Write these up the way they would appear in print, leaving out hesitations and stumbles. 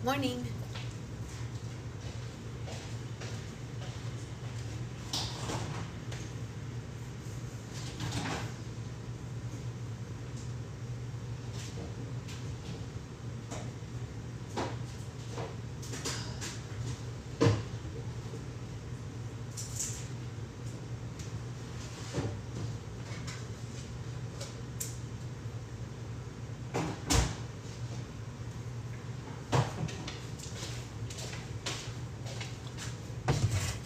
Morning.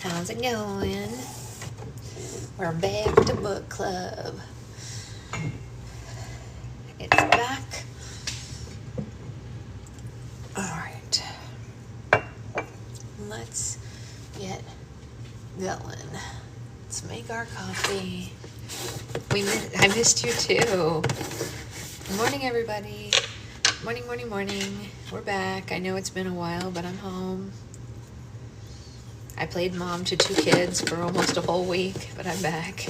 How's it going? We're back to book club. It's back. All right. Let's get going. Let's make our coffee. I missed you too. Good morning, everybody. Morning, morning, morning. We're back. I know it's been a while, but I'm home. I played mom to 2 kids for almost a whole week, but I'm back.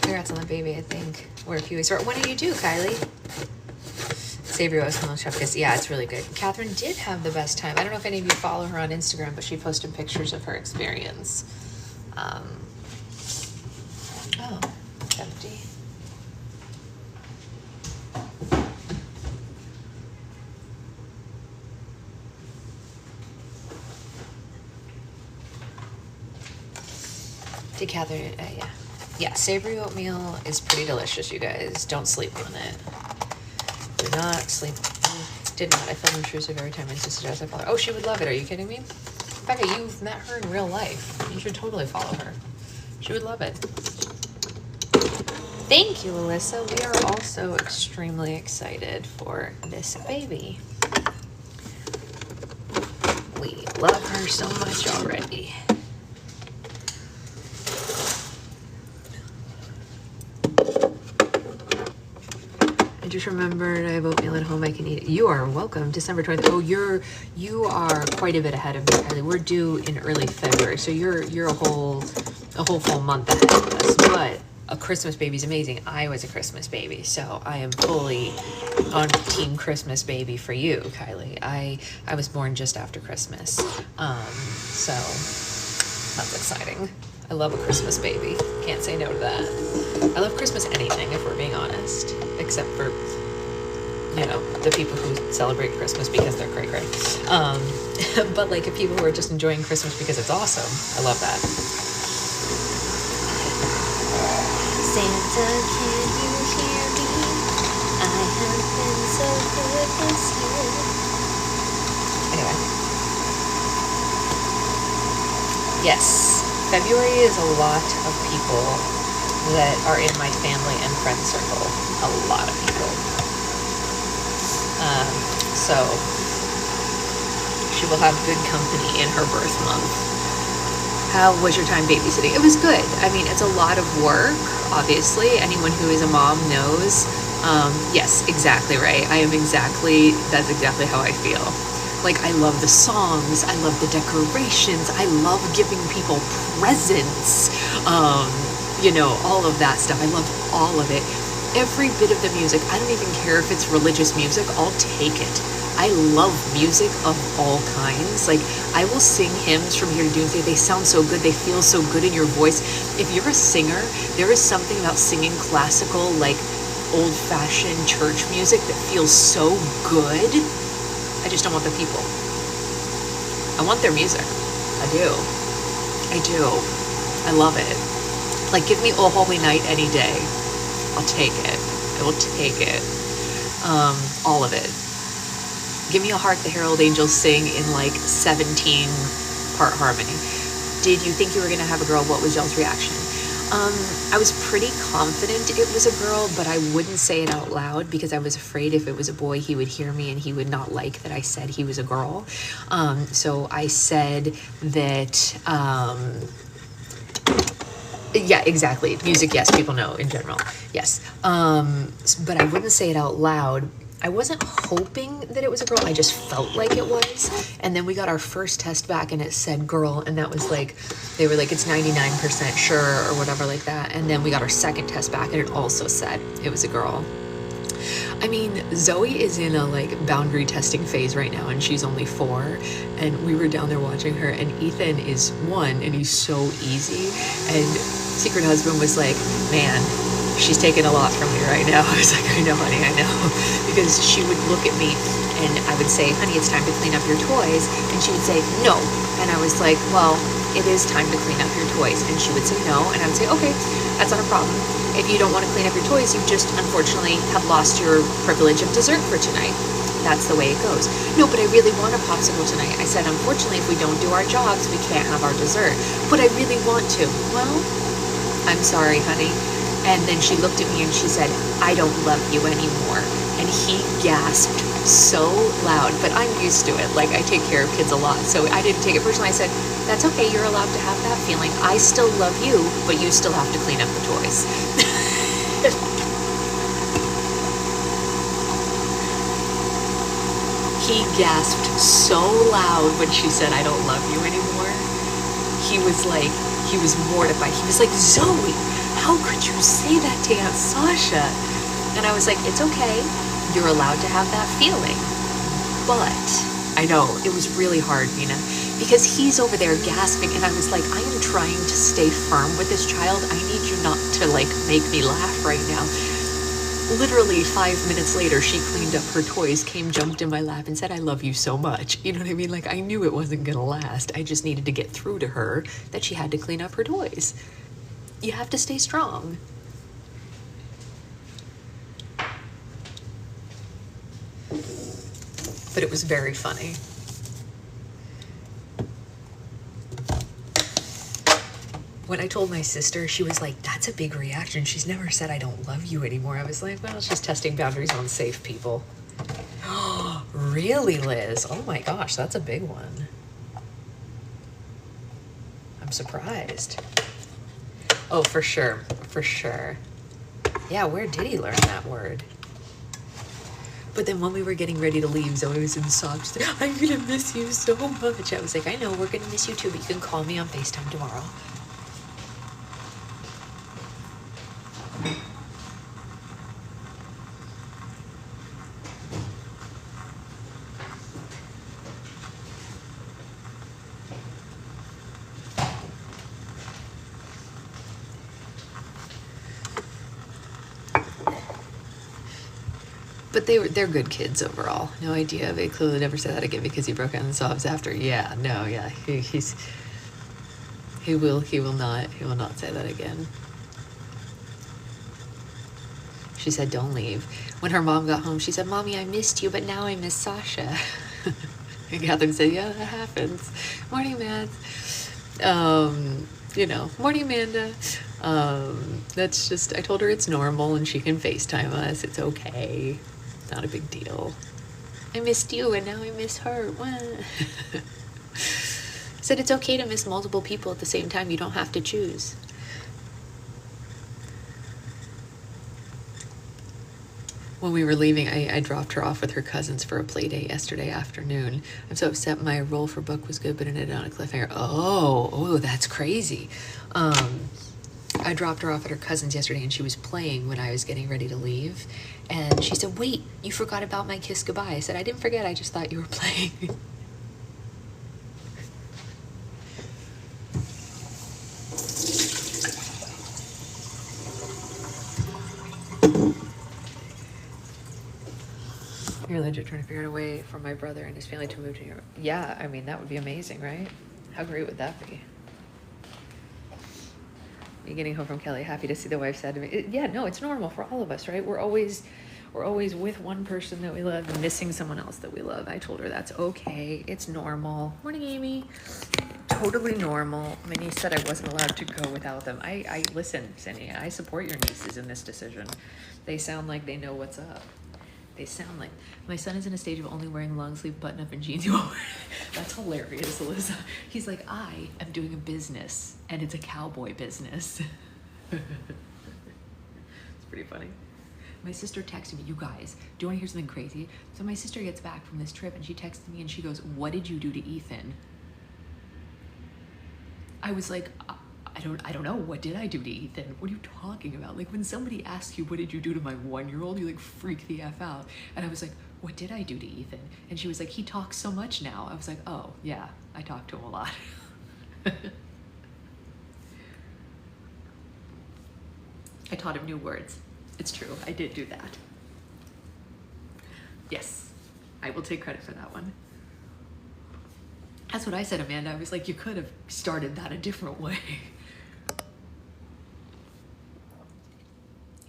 Congrats on the baby, I think. We're a few weeks. What did you do, Kylie? Savory Oat Milk Chef Kiss. Yeah, it's really good. Catherine did have the best time. I don't know if any of you follow her on Instagram, but she posted pictures of her experience. Oh, it's empty. To Catherine, yeah. Yeah, savory oatmeal is pretty delicious, you guys. Don't sleep on it. Do not sleep. Did not. I feel intrusive every time I suggest I follow her. Oh, she would love it. Are you kidding me? Becca, you've met her in real life. You should totally follow her. She would love it. Thank you, Alyssa. We are also extremely excited for this baby. We love her so much already. I just remembered I have oatmeal at home. I can eat it. You are welcome. December 20th. Oh, you are quite a bit ahead of me, Kylie. We're due in early February, so you're a whole full month ahead of us. But a Christmas baby's amazing. I was a Christmas baby, so I am fully on team Christmas baby for you, Kylie. I was born just after Christmas, so that's exciting. I love a Christmas baby. Can't say no to that. I love Christmas anything, if we're being honest, except for, you know, the people who celebrate Christmas because they're cray-cray. But like, if people who are just enjoying Christmas because it's awesome, I love that. Santa, can you hear me? I have been so good this year. Anyway. Yes. February is a lot of people that are in my family and friend circle. A lot of people. So she will have good company in her birth month. How was your time babysitting? It was good. I mean, it's a lot of work, obviously. Anyone who is a mom knows. Yes, exactly right. That's exactly how I feel. Like, I love the songs, I love the decorations, I love giving people presents, you know, all of that stuff. I love all of it. Every bit of the music. I don't even care if it's religious music, I'll take it. I love music of all kinds. Like, I will sing hymns from here to doomsday. They sound so good, they feel so good in your voice. If you're a singer, there is something about singing classical, like old-fashioned church music that feels so good. I just don't want the people. I want their music. I do. I love it. Like, give me O Holy Night any day. I'll take it. I will take it. All of it. Give me a Hark the Herald Angels Sing in like 17-part harmony. Did you think you were going to have a girl? What was y'all's reaction? I was pretty confident it was a girl, but I wouldn't say it out loud because I was afraid if it was a boy, he would hear me and he would not like that I said he was a girl. So I said that, yeah, exactly. Music, yes, people know in general. Yes. But I wouldn't say it out loud. I wasn't hoping that it was a girl. I just felt like it was. And then we got our first test back and it said girl. And that was like, they were like, it's 99% sure or whatever like that. And then we got our second test back and it also said it was a girl. I mean, Zoe is in a like boundary testing phase right now, and she's only 4. And we were down there watching her, and Ethan is 1, and he's so easy. And Secret Husband was like, man, she's taking a lot from me right now. I was like, I know, honey, I know. Because she would look at me, and I would say, honey, it's time to clean up your toys. And she would say, no. And I was like, well, it is time to clean up your toys. And she would say no, and I would say, okay, that's not a problem. If you don't want to clean up your toys, you just unfortunately have lost your privilege of dessert for tonight. That's the way it goes. No, but I really want a popsicle tonight. I said, unfortunately, if we don't do our jobs, we can't have our dessert. But I really want to. Well, I'm sorry, honey. And then she looked at me and she said, I don't love you anymore. And he gasped so loud, but I'm used to it. Like, I take care of kids a lot, so I didn't take it personally. I said, that's okay, you're allowed to have that feeling. I still love you, but you still have to clean up the toys. He gasped so loud when she said, I don't love you anymore. He was mortified. He was like, Zoe, how could you say that to Aunt Sasha? And I was like, it's okay. You're allowed to have that feeling. But I know it was really hard, Mina, because he's over there gasping, and I was like, I am trying to stay firm with this child. I need you not to like make me laugh right now. Literally 5 minutes later, she cleaned up her toys, jumped in my lap and said, I love you so much. You know what I mean? Like, I knew it wasn't gonna last. I just needed to get through to her that she had to clean up her toys. You have to stay strong. But it was very funny. When I told my sister, she was like, that's a big reaction. She's never said I don't love you anymore. I was like, well, she's testing boundaries on safe people. Really, Liz? Oh my gosh, that's a big one. I'm surprised. Oh, for sure, for sure. Yeah, where did he learn that word? But then when we were getting ready to leave, Zoe was in socks. I'm gonna miss you so much. I was like, I know, we're gonna miss you too, but you can call me on FaceTime tomorrow. But they're good kids overall. No idea. They clearly never said that again because he broke out in sobs after. Yeah, no, yeah. He will not say that again. She said, don't leave. When her mom got home, she said, Mommy, I missed you, but now I miss Sasha. And Catherine said, yeah, that happens. Morning, Mads. Morning, Amanda. That's just, I told her it's normal and she can FaceTime us. It's okay. Not a big deal. I missed you and now I miss her. Said it's okay to miss multiple people at the same time. You don't have to choose. When we were leaving, I dropped her off with her cousins for a play date yesterday afternoon. I'm so upset my role for book was good, but it ended on a cliffhanger. Oh, that's crazy. I dropped her off at her cousin's yesterday, and she was playing when I was getting ready to leave. And she said, wait, you forgot about my kiss goodbye. I said, I didn't forget, I just thought you were playing. You're legit trying to figure out a way for my brother and his family to move to Europe. Yeah, I mean, that would be amazing, right? How great would that be? Me getting home from Kelly, happy to see the wife said to me. Yeah, no, it's normal for all of us, right? We're always with one person that we love and missing someone else that we love. I told her that's okay. It's normal. Morning, Amy. Totally normal. My niece said I wasn't allowed to go without them. I listen, Cindy, I support your nieces in this decision. They sound like they know what's up. They sound like, my son is in a stage of only wearing long sleeve button up and jeans. That's hilarious, Alyssa. He's like, I am doing a business and it's a cowboy business. It's pretty funny. My sister texted me, you guys, do you want to hear something crazy? So my sister gets back from this trip and she texted me and she goes, what did you do to Ethan? I was like, I don't know. What did I do to Ethan? What are you talking about? Like when somebody asks you, what did you do to my 1-year-old? You like freak the F out. And I was like, what did I do to Ethan? And she was like, he talks so much now. I was like, oh yeah, I talk to him a lot. I taught him new words. It's true, I did do that. Yes, I will take credit for that one. That's what I said, Amanda. I was like, you could have started that a different way.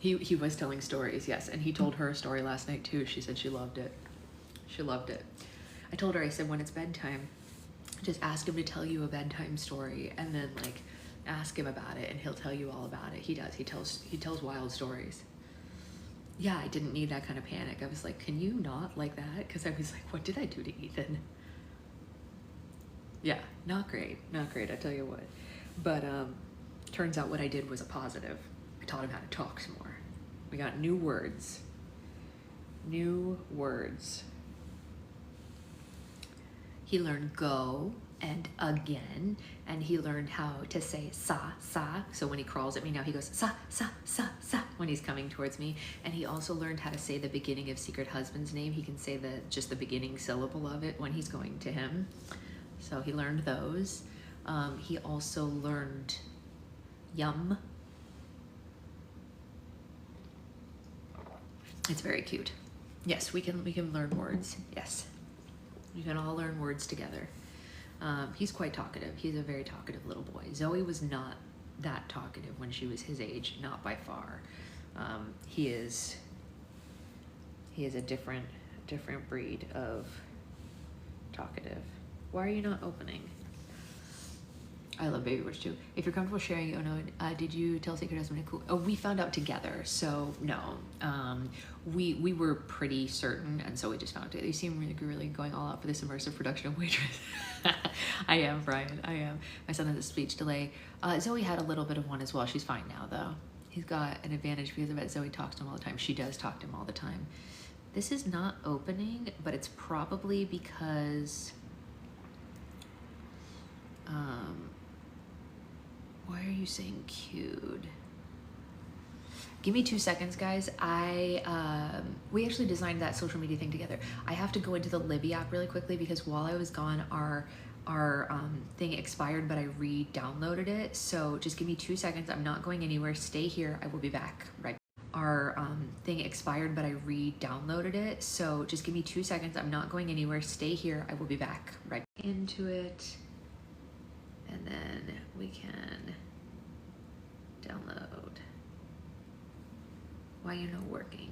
He was telling stories, yes, and he told her a story last night too. She said she loved it. She loved it. I told her, I said, when it's bedtime, just ask him to tell you a bedtime story, and then like ask him about it, and he'll tell you all about it. He does. He tells wild stories. Yeah, I didn't need that kind of panic. I was like, can you not like that? Because I was like, what did I do to Ethan? Yeah, not great, not great, I tell you what. But turns out what I did was a positive. I taught him how to talk some more. We got new words. New words. He learned go and again, and he learned how to say sa, sa. So when he crawls at me now, he goes sa, sa, sa, sa when he's coming towards me. And he also learned how to say the beginning of Secret Husband's name. He can say just the beginning syllable of it when he's going to him. So he learned those. He also learned yum. It's very cute. Yes, we can learn words. Yes, we can all learn words together. He's quite talkative. He's a very talkative little boy. Zoe was not that talkative when she was his age, not by far. He is a different breed of talkative. Why are you not opening? I love baby words too. If you're comfortable sharing, oh no, did you tell Secret Husband? Cool. Oh, we found out together, so no. We were pretty certain, and so we just found out together. You seem really going all out for this immersive production of Waitress. I am, Brian, I am. My son has a speech delay. Zoe had a little bit of one as well. She's fine now though. He's got an advantage because of it. Zoe talks to him all the time. She does talk to him all the time. This is not opening, but it's probably because why are you saying cued? Give me 2 seconds, guys. We actually designed that social media thing together. I have to go into the Libby app really quickly because while I was gone, our thing expired, but I re-downloaded it. So just give me 2 seconds. I'm not going anywhere. Stay here. I will be back right. Our thing expired, but I re-downloaded it. So just give me 2 seconds. I'm not going anywhere. Stay here. I will be back right into it. And then we can download. Why you not working?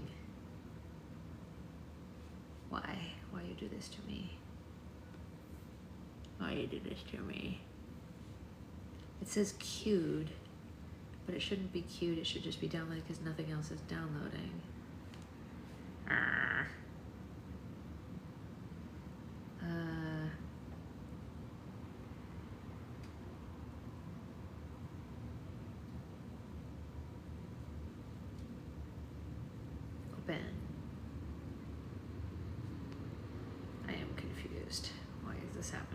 Why you do this to me? Why you do this to me? It says queued, but it shouldn't be queued. It should just be downloaded because nothing else is downloading. Open. I am confused. Why is this happening?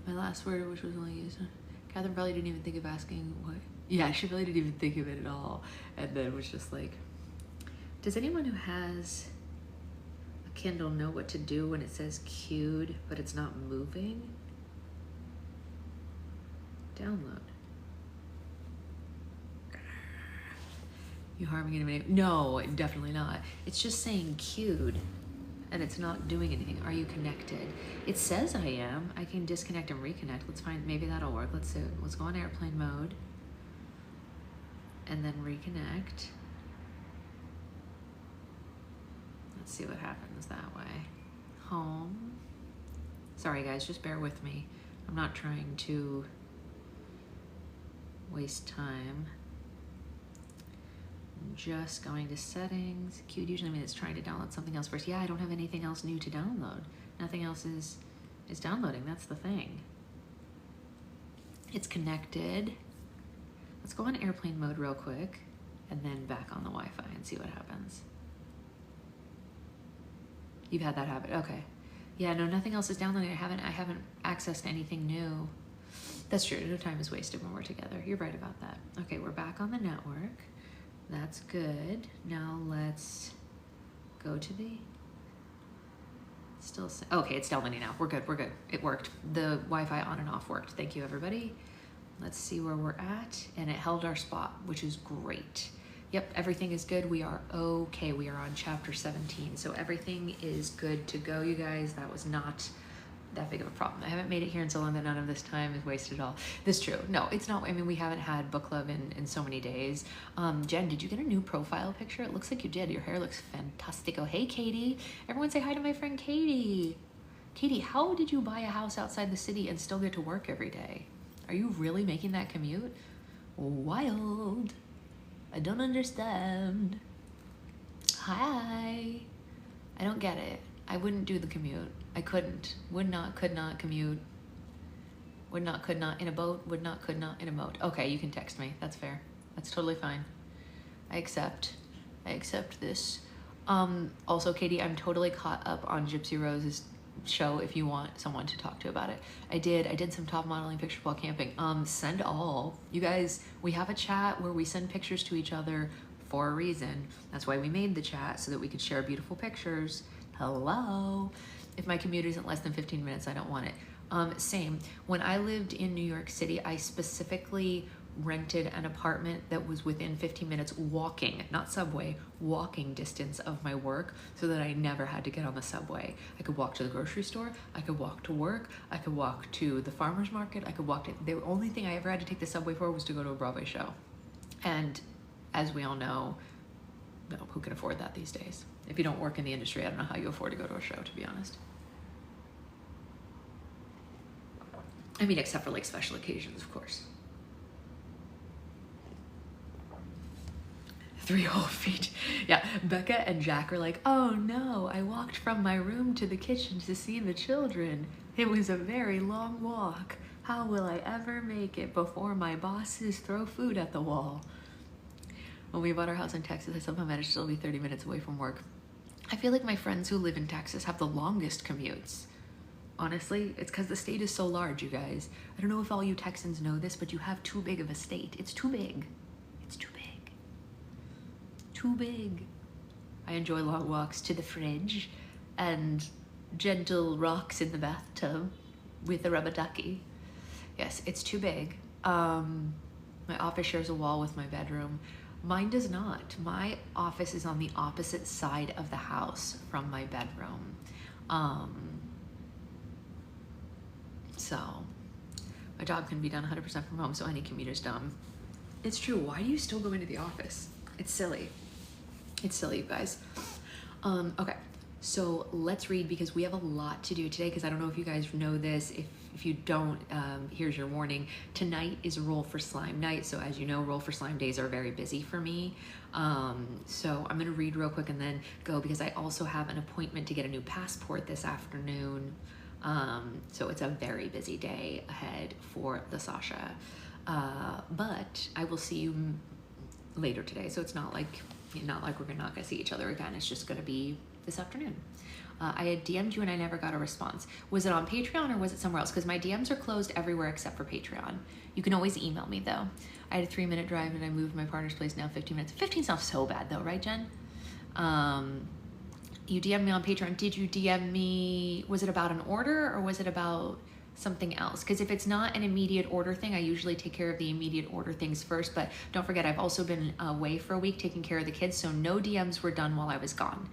My last word, which was only used. Catherine probably didn't even think of asking what. Yeah, she really didn't even think of it at all. And then was just like, does anyone who has a Kindle know what to do when it says queued, but it's not moving? Download. You harming anybody? No, definitely not. It's just saying queued and it's not doing anything. Are you connected? It says I am. I can disconnect and reconnect. Let's find, maybe that'll work. Let's see. Let's go on airplane mode and then reconnect. Let's see what happens that way. Home. Sorry guys, just bear with me. I'm not trying to waste time. I'm just going to settings. Queued usually means it's trying to download something else first. Yeah, I don't have anything else new to download. Nothing else is downloading. That's the thing. It's connected. Let's go on airplane mode real quick and then back on the Wi-Fi and see what happens. You've had that habit. Okay. Yeah, no, nothing else is downloading. I haven't accessed anything new. That's true. No time is wasted when we're together. You're right about that. Okay, we're back on the network. That's good. Now let's go to the okay, it's downloading now. We're good. It worked. The Wi-Fi on and off worked. Thank you, everybody. Let's see where we're at. And it held our spot, which is great. Yep, everything is good. We are okay. We are on chapter 17. So everything is good to go, you guys. That was not that big of a problem. I haven't made it here in so long that none of this time is wasted at all. This is true. No, it's not. I mean, we haven't had book club in so many days. Jen, did you get a new profile picture? It looks like you did. Your hair looks fantastic. Oh, hey, Katie. Everyone say hi to my friend Katie. Katie, how did you buy a house outside the city and still get to work every day? Are you really making that commute? Wild. I don't understand. Hi. I don't get it. I wouldn't do the commute. I couldn't. Would not, could not commute. Would not, could not in a boat. Would not, could not in a boat. Okay, you can text me. That's fair. That's totally fine. I accept this. Also, Katie, I'm totally caught up on Gypsy Rose's show if you want someone to talk to about it. I did some top modeling pictures while camping. Send all. You guys, we have a chat where we send pictures to each other for a reason. That's why we made the chat, so that we could share beautiful pictures. Hello. If my commute isn't less than 15 minutes, I don't want it. Same. When I lived in New York City, I specifically rented an apartment that was within 15 minutes walking, not subway, walking distance of my work, so that I never had to get on the subway. I could walk to the grocery store, I could walk to work, I could walk to the farmer's market, I could walk to, the only thing I ever had to take the subway for was to go to a Broadway show. And as we all know, no, who can afford that these days? If you don't work in the industry, I don't know how you afford to go to a show, to be honest. I mean, except for like special occasions, of course. 3 whole feet. Yeah, Becca and Jack are like, oh no, I walked from my room to the kitchen to see the children. It was a very long walk. How will I ever make it before my bosses throw food at the wall? When we bought our house in Texas, I somehow managed to still be 30 minutes away from work. I feel like my friends who live in Texas have the longest commutes. Honestly, it's because the state is so large, you guys. I don't know if all you Texans know this, but you have too big of a state. It's too big. It's too big. Too big. I enjoy long walks to the fridge and gentle rocks in the bathtub with a rubber ducky. Yes, it's too big. My office shares a wall with my bedroom. Mine does not. My office is on the opposite side of the house from my bedroom. So my job can be done 100% from home, so any commuter's dumb. It's true. Why do you still go into the office? It's silly. It's silly, you guys. Okay, so let's read, because we have a lot to do today, because I don't know if you guys know this. If you don't, here's your warning. Tonight is Roll for Slime night, so as you know, Roll for Slime days are very busy for me. So I'm gonna read real quick and then go, because I also have an appointment to get a new passport this afternoon. So it's a very busy day ahead for the Sasha. But I will see you later today, so it's not like we're not gonna see each other again. It's just gonna be this afternoon. I had DM'd you and I never got a response. Was it on Patreon or was it somewhere else? Because my DMs are closed everywhere except for Patreon. You can always email me though. I had a 3-minute drive and I moved my partner's place, now 15 minutes. 15's not so bad though, right, Jen? You DM'd me on Patreon. Did you DM me, was it about an order or was it about something else? Because if it's not an immediate order thing, I usually take care of the immediate order things first. But don't forget, I've also been away for a week taking care of the kids, so no DMs were done while I was gone.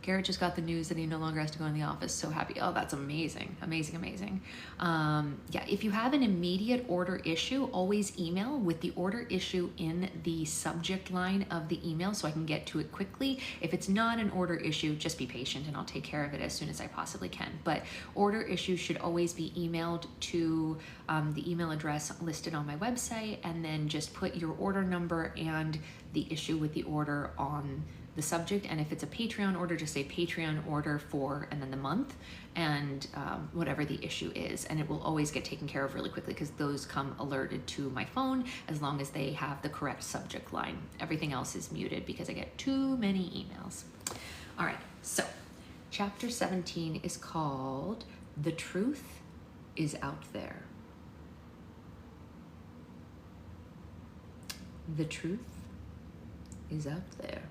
Garrett just got the news that he no longer has to go in the office. So happy. Oh, that's amazing. Amazing, amazing. Yeah, if you have an immediate order issue, always email with the order issue in the subject line of the email so I can get to it quickly. If it's not an order issue, just be patient and I'll take care of it as soon as I possibly can. But order issues should always be emailed to the email address listed on my website, and then just put your order number and the issue with the order on the subject. And if it's a Patreon order, just say Patreon order for, and then the month, and whatever the issue is, and it will always get taken care of really quickly, because those come alerted to my phone as long as they have the correct subject line. Everything else is muted because I get too many emails. All right, so Chapter 17 is called The Truth is Out There. The truth is out there.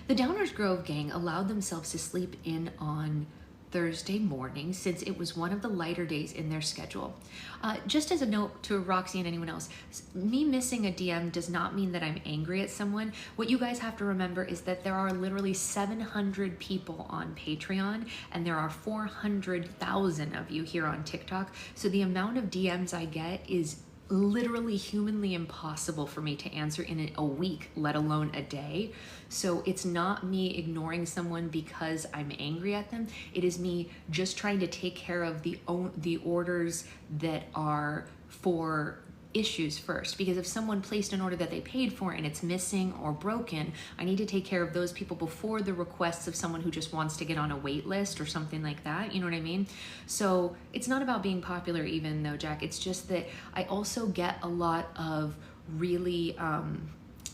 The Downers Grove gang allowed themselves to sleep in on Thursday morning since it was one of the lighter days in their schedule. Just as a note to Roxy and anyone else, me missing a DM does not mean that I'm angry at someone. What you guys have to remember is that there are literally 700 people on Patreon and there are 400,000 of you here on TikTok. So the amount of DMs I get is literally humanly impossible for me to answer in a week, let alone a day. So it's not me ignoring someone because I'm angry at them. It is me just trying to take care of the orders that are for issues first, because if someone placed an order that they paid for and it's missing or broken, I need to take care of those people before the requests of someone who just wants to get on a wait list or something like that. You know what I mean? So it's not about being popular even though, Jack, it's just that I also get a lot of really,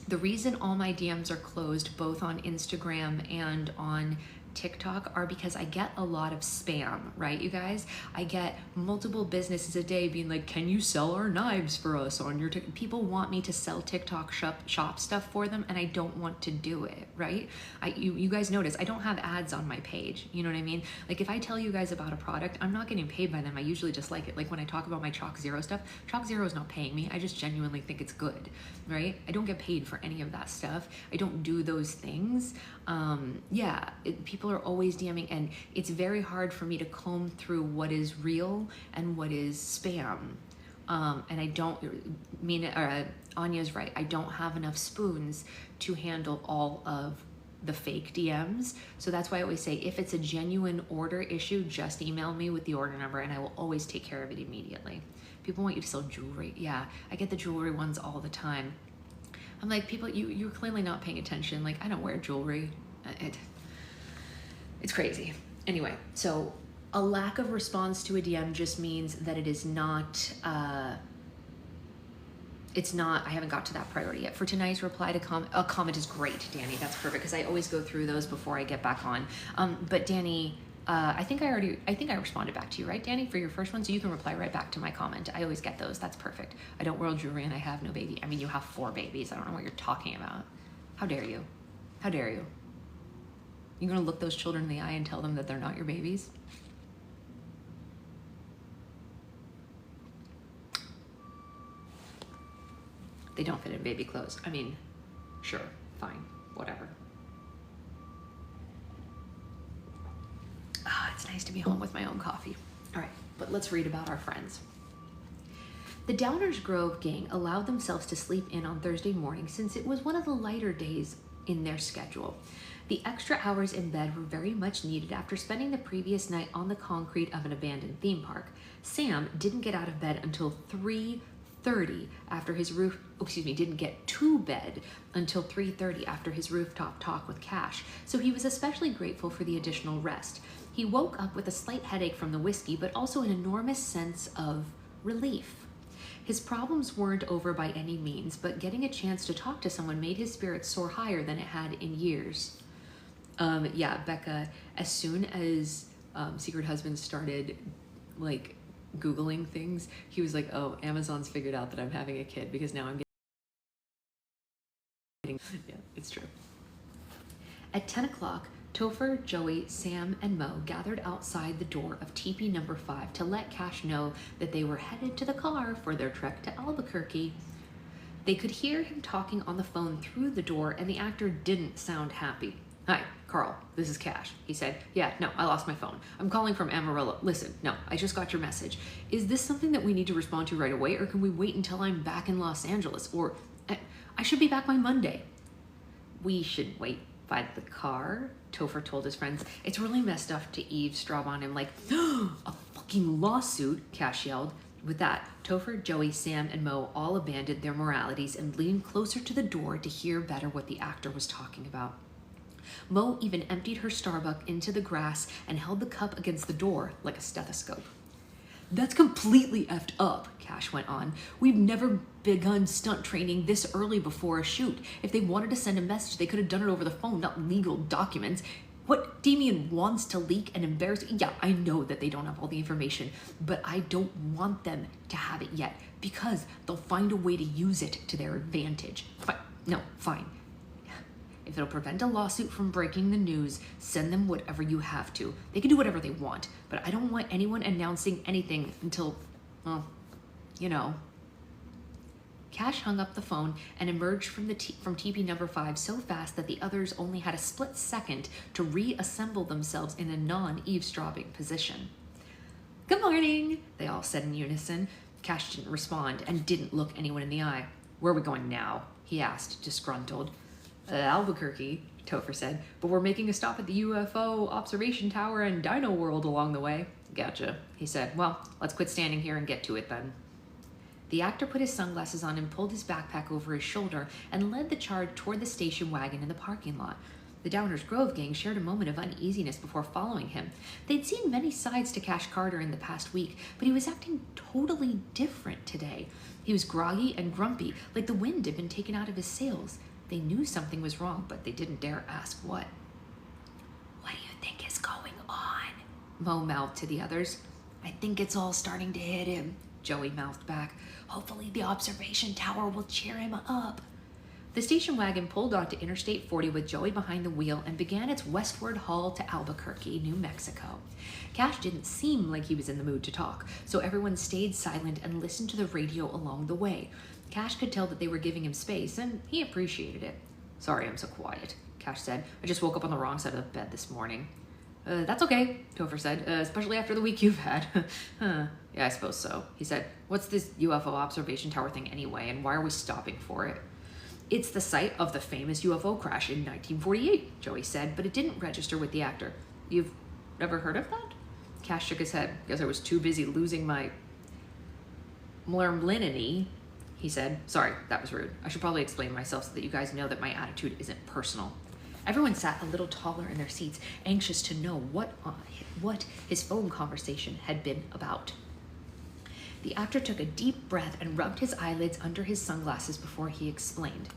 the reason all my DMs are closed both on Instagram and on TikTok are because I get a lot of spam, right, you guys? I get multiple businesses a day being like, can you sell our knives for us on your TikTok? People want me to sell TikTok shop stuff for them and I don't want to do it, right? You guys notice I don't have ads on my page, you know what I mean? Like if I tell you guys about a product, I'm not getting paid by them. I usually just like it. Like when I talk about my Chalk Zero stuff, Chalk Zero is not paying me. I just genuinely think it's good, right? I don't get paid for any of that stuff. I don't do those things. People are always DMing and it's very hard for me to comb through what is real and what is spam. And I don't mean, Anya's right. I don't have enough spoons to handle all of the fake DMs. So that's why I always say, if it's a genuine order issue, just email me with the order number and I will always take care of it immediately. People want you to sell jewelry. Yeah, I get the jewelry ones all the time. I'm like, people, you're clearly not paying attention. Like, I don't wear jewelry. It's crazy. Anyway, so a lack of response to a DM just means that it is not, I haven't got to that priority yet. For tonight's reply to a comment is great, Danny. That's perfect because I always go through those before I get back on. But Danny, I think I responded back to you, right, Danny, for your first one? So you can reply right back to my comment. I always get those. That's perfect. I don't wear jewelry and I have no baby. I mean, you have 4 babies. I don't know what you're talking about. How dare you? How dare you? You're gonna look those children in the eye and tell them that they're not your babies? They don't fit in baby clothes. I mean, sure, fine, whatever. It's nice to be home with my own coffee. All right, but let's read about our friends. The Downers Grove gang allowed themselves to sleep in on Thursday morning since it was one of the lighter days in their schedule. The extra hours in bed were very much needed after spending the previous night on the concrete of an abandoned theme park. Sam didn't get out of bed until 3:30 after his didn't get to bed until 3:30 after his rooftop talk with Cash, so he was especially grateful for the additional rest. He woke up with a slight headache from the whiskey, but also an enormous sense of relief. His problems weren't over by any means, but getting a chance to talk to someone made his spirits soar higher than it had in years. Yeah, Becca, as soon as Secret Husband started like Googling things, he was like, oh, Amazon's figured out that I'm having a kid because now I'm getting, yeah, it's true. At 10 o'clock, Topher, Joey, Sam, and Mo gathered outside the door of teepee number 5 to let Cash know that they were headed to the car for their trek to Albuquerque. They could hear him talking on the phone through the door, and the actor didn't sound happy. Hi, Carl, this is Cash. He said, yeah, no, I lost my phone. I'm calling from Amarillo. Listen, no, I just got your message. Is this something that we need to respond to right away, or can we wait until I'm back in Los Angeles? Or I should be back by Monday. We should wait by the car, Topher told his friends. It's really messed up to eavesdrop on him like, a fucking lawsuit, Cash yelled. With that, Topher, Joey, Sam, and Mo all abandoned their moralities and leaned closer to the door to hear better what the actor was talking about. Mo even emptied her Starbucks into the grass and held the cup against the door like a stethoscope. That's completely effed up, Cash went on. We've never begun stunt training this early before a shoot. If they wanted to send a message, they could have done it over the phone, not legal documents. What, Damien wants to leak and embarrass? Yeah, I know that they don't have all the information, but I don't want them to have it yet because they'll find a way to use it to their advantage. Fine. If it'll prevent a lawsuit from breaking the news, send them whatever you have to. They can do whatever they want, but I don't want anyone announcing anything until, well, you know. Cash hung up the phone and emerged from TP number 5 so fast that the others only had a split second to reassemble themselves in a non-eavesdropping position. Good morning, they all said in unison. Cash didn't respond and didn't look anyone in the eye. Where are we going now? He asked, disgruntled. Albuquerque, Topher said, but we're making a stop at the UFO observation tower and Dino World along the way. Gotcha, he said. Well, let's quit standing here and get to it then. The actor put his sunglasses on and pulled his backpack over his shoulder and led the charge toward the station wagon in the parking lot. The Downers Grove gang shared a moment of uneasiness before following him. They'd seen many sides to Cash Carter in the past week, but he was acting totally different today. He was groggy and grumpy, like the wind had been taken out of his sails. They knew something was wrong, but they didn't dare ask what. What do you think is going on? Mo mouthed to the others. I think it's all starting to hit him, Joey mouthed back. Hopefully the observation tower will cheer him up. The station wagon pulled onto Interstate 40 with Joey behind the wheel and began its westward haul to Albuquerque, New Mexico. Cash didn't seem like he was in the mood to talk, so everyone stayed silent and listened to the radio along the way. Cash could tell that they were giving him space, and he appreciated it. Sorry I'm so quiet, Cash said. I just woke up on the wrong side of the bed this morning. That's okay, Topher said, especially after the week you've had. Yeah, I suppose so, he said. What's this UFO observation tower thing anyway, and why are we stopping for it? It's the site of the famous UFO crash in 1948, Joey said, but it didn't register with the actor. You've never heard of that? Cash shook his head. Guess I was too busy losing my malignity, he said. Sorry, that was rude. I should probably explain myself so that you guys know that my attitude isn't personal. Everyone sat a little taller in their seats, anxious to know what his phone conversation had been about. The actor took a deep breath and rubbed his eyelids under his sunglasses before he explained.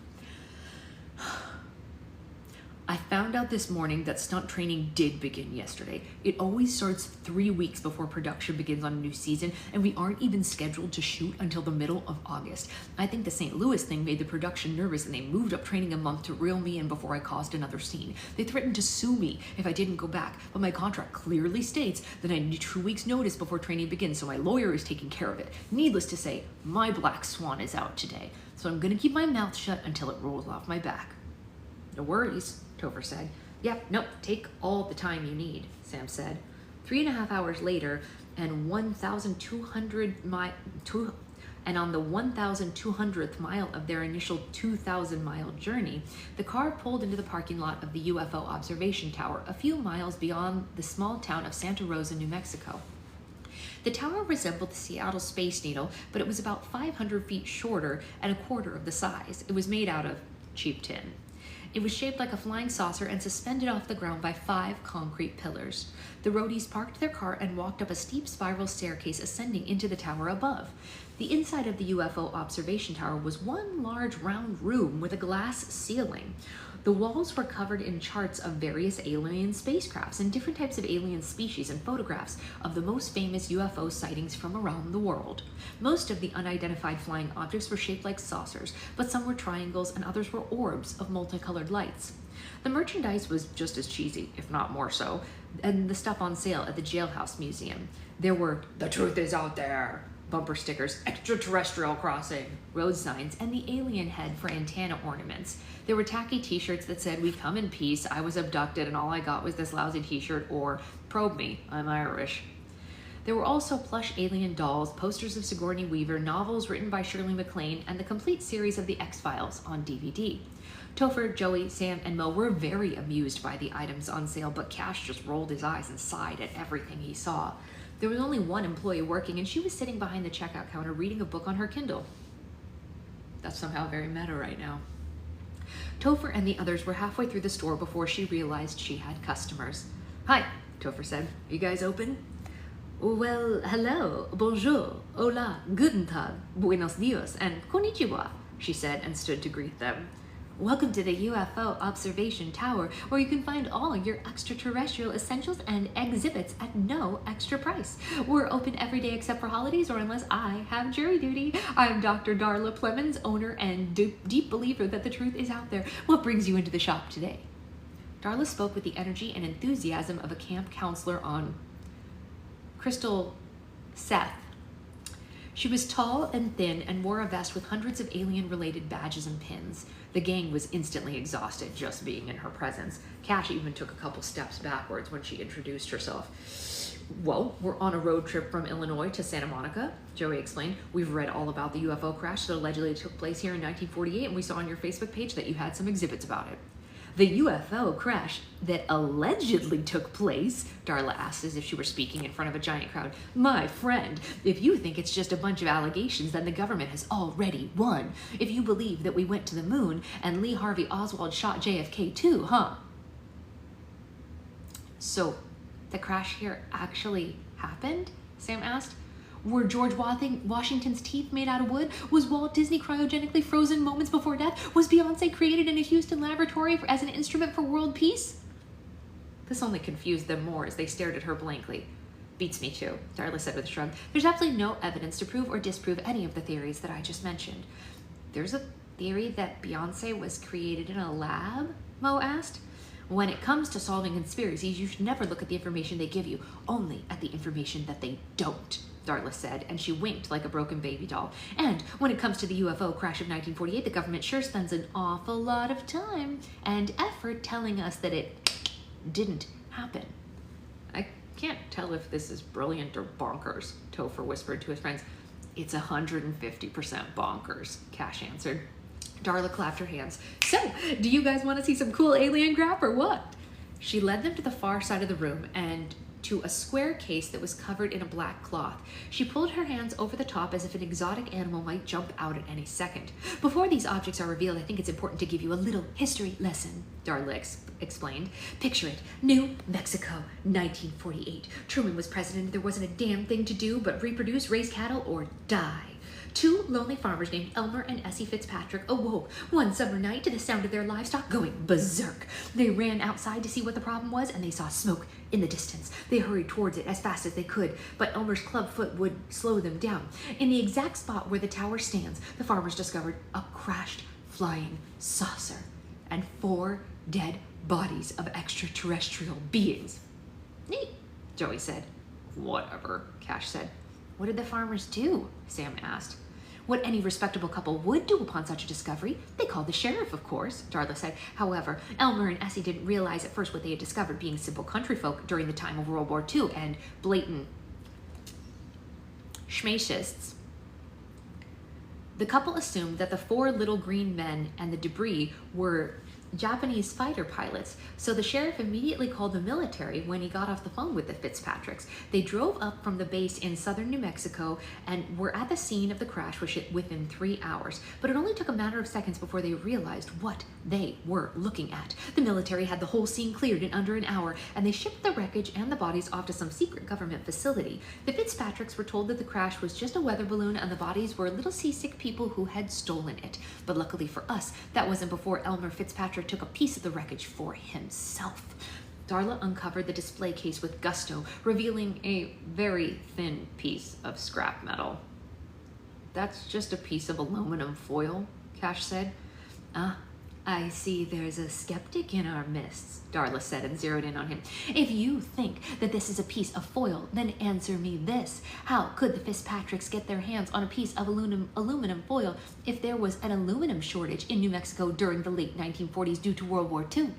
I found out this morning that stunt training did begin yesterday. It always starts 3 weeks before production begins on a new season, and we aren't even scheduled to shoot until the middle of August. I think the St. Louis thing made the production nervous, and they moved up training a month to reel me in before I caused another scene. They threatened to sue me if I didn't go back, but my contract clearly states that I need 2 weeks notice before training begins, so my lawyer is taking care of it. Needless to say, my black swan is out today, so I'm gonna keep my mouth shut until it rolls off my back. No worries, Topher said. Yep, nope, take all the time you need, Sam said. 3.5 hours later, and on the 1,200th mile of their initial 2,000-mile journey, the car pulled into the parking lot of the UFO observation tower a few miles beyond the small town of Santa Rosa, New Mexico. The tower resembled the Seattle Space Needle, but it was about 500 feet shorter and a quarter of the size. It was made out of cheap tin. It was shaped like a flying saucer and suspended off the ground by 5 concrete pillars. The roadies parked their car and walked up a steep spiral staircase ascending into the tower above. The inside of the UFO observation tower was one large round room with a glass ceiling. The walls were covered in charts of various alien spacecrafts and different types of alien species and photographs of the most famous UFO sightings from around the world. Most of the unidentified flying objects were shaped like saucers, but some were triangles and others were orbs of multicolored lights. The merchandise was just as cheesy, if not more so, than the stuff on sale at the Jailhouse Museum. There were "The truth is out there" bumper stickers, "Extraterrestrial crossing" road signs, and the alien head for antenna ornaments. There were tacky t-shirts that said, "We come in peace, I was abducted and all I got was this lousy t-shirt," or "Probe me, I'm Irish." There were also plush alien dolls, posters of Sigourney Weaver, novels written by Shirley MacLaine, and the complete series of The X-Files on DVD. Topher, Joey, Sam, and Mo were very amused by the items on sale, but Cash just rolled his eyes and sighed at everything he saw. There was only one employee working, and she was sitting behind the checkout counter reading a book on her Kindle. That's somehow very meta right now. Topher and the others were halfway through the store before she realized she had customers. "Hi," Topher said. "Are you guys open?" "Well, hello, bonjour, hola, guten tag, buenos dias, and konnichiwa," she said and stood to greet them. Welcome to the UFO Observation Tower, where you can find all your extraterrestrial essentials and exhibits at no extra price. We're open every day except for holidays or unless I have jury duty. I'm Dr. Darla Plemons, owner and deep believer that the truth is out there. What brings you into the shop today? Darla spoke with the energy and enthusiasm of a camp counselor on Crystal Seth. She was tall and thin and wore a vest with hundreds of alien-related badges and pins. The gang was instantly exhausted just being in her presence. Cash even took a couple steps backwards when she introduced herself. Well, we're on a road trip from Illinois to Santa Monica, Joey explained. We've read all about the UFO crash that allegedly took place here in 1948, and we saw on your Facebook page that you had some exhibits about it. The UFO crash that allegedly took place, Darla asked as if she were speaking in front of a giant crowd. My friend, if you think it's just a bunch of allegations, then the government has already won. If you believe that we went to the moon and Lee Harvey Oswald shot JFK too, huh? So, the crash here actually happened? Sam asked. Were George Washington's teeth made out of wood? Was Walt Disney cryogenically frozen moments before death? Was Beyonce created in a Houston laboratory as an instrument for world peace? This only confused them more as they stared at her blankly. Beats me too, Darla said with a shrug. There's absolutely no evidence to prove or disprove any of the theories that I just mentioned. There's a theory that Beyonce was created in a lab? Mo asked. When it comes to solving conspiracies, you should never look at the information they give you, only at the information that they don't, Darla said, and she winked like a broken baby doll. And when it comes to the UFO crash of 1948, the government sure spends an awful lot of time and effort telling us that it didn't happen. I can't tell if this is brilliant or bonkers, Topher whispered to his friends. It's 150% bonkers, Cash answered. Darla clapped her hands. So, do you guys want to see some cool alien crap or what? She led them to the far side of the room and to a square case that was covered in a black cloth. She pulled her hands over the top as if an exotic animal might jump out at any second. Before these objects are revealed, I think it's important to give you a little history lesson, Darla explained. Picture it, New Mexico, 1948. Truman was president and there wasn't a damn thing to do but reproduce, raise cattle, or die. Two lonely farmers named Elmer and Essie Fitzpatrick awoke one summer night to the sound of their livestock going berserk. They ran outside to see what the problem was, and they saw smoke in the distance. They hurried towards it as fast as they could, but Elmer's clubfoot would slow them down. In the exact spot where the tower stands, the farmers discovered a crashed flying saucer and 4 dead bodies of extraterrestrial beings. Neat, Joey said. Whatever, Cash said. What did the farmers do? Sam asked. What any respectable couple would do upon such a discovery. They called the sheriff, of course, Darla said. However, Elmer and Essie didn't realize at first what they had discovered, being simple country folk during the time of World War II and blatant schmacists. The couple assumed that the 4 little green men and the debris were Japanese fighter pilots, so the sheriff immediately called the military when he got off the phone with the Fitzpatricks. They drove up from the base in southern New Mexico and were at the scene of the crash within 3 hours, but it only took a matter of seconds before they realized what they were looking at. The military had the whole scene cleared in under an hour, and they shipped the wreckage and the bodies off to some secret government facility. The Fitzpatricks were told that the crash was just a weather balloon and the bodies were little seasick people who had stolen it. But luckily for us, that wasn't before Elmer Fitzpatrick took a piece of the wreckage for himself. Darla uncovered the display case with gusto, revealing a very thin piece of scrap metal. That's just a piece of aluminum foil, Cash said. I see there's a skeptic in our midst, Darla said and zeroed in on him. If you think that this is a piece of foil, then answer me this. How could the Fitzpatricks get their hands on a piece of aluminum foil if there was an aluminum shortage in New Mexico during the late 1940s due to World War II?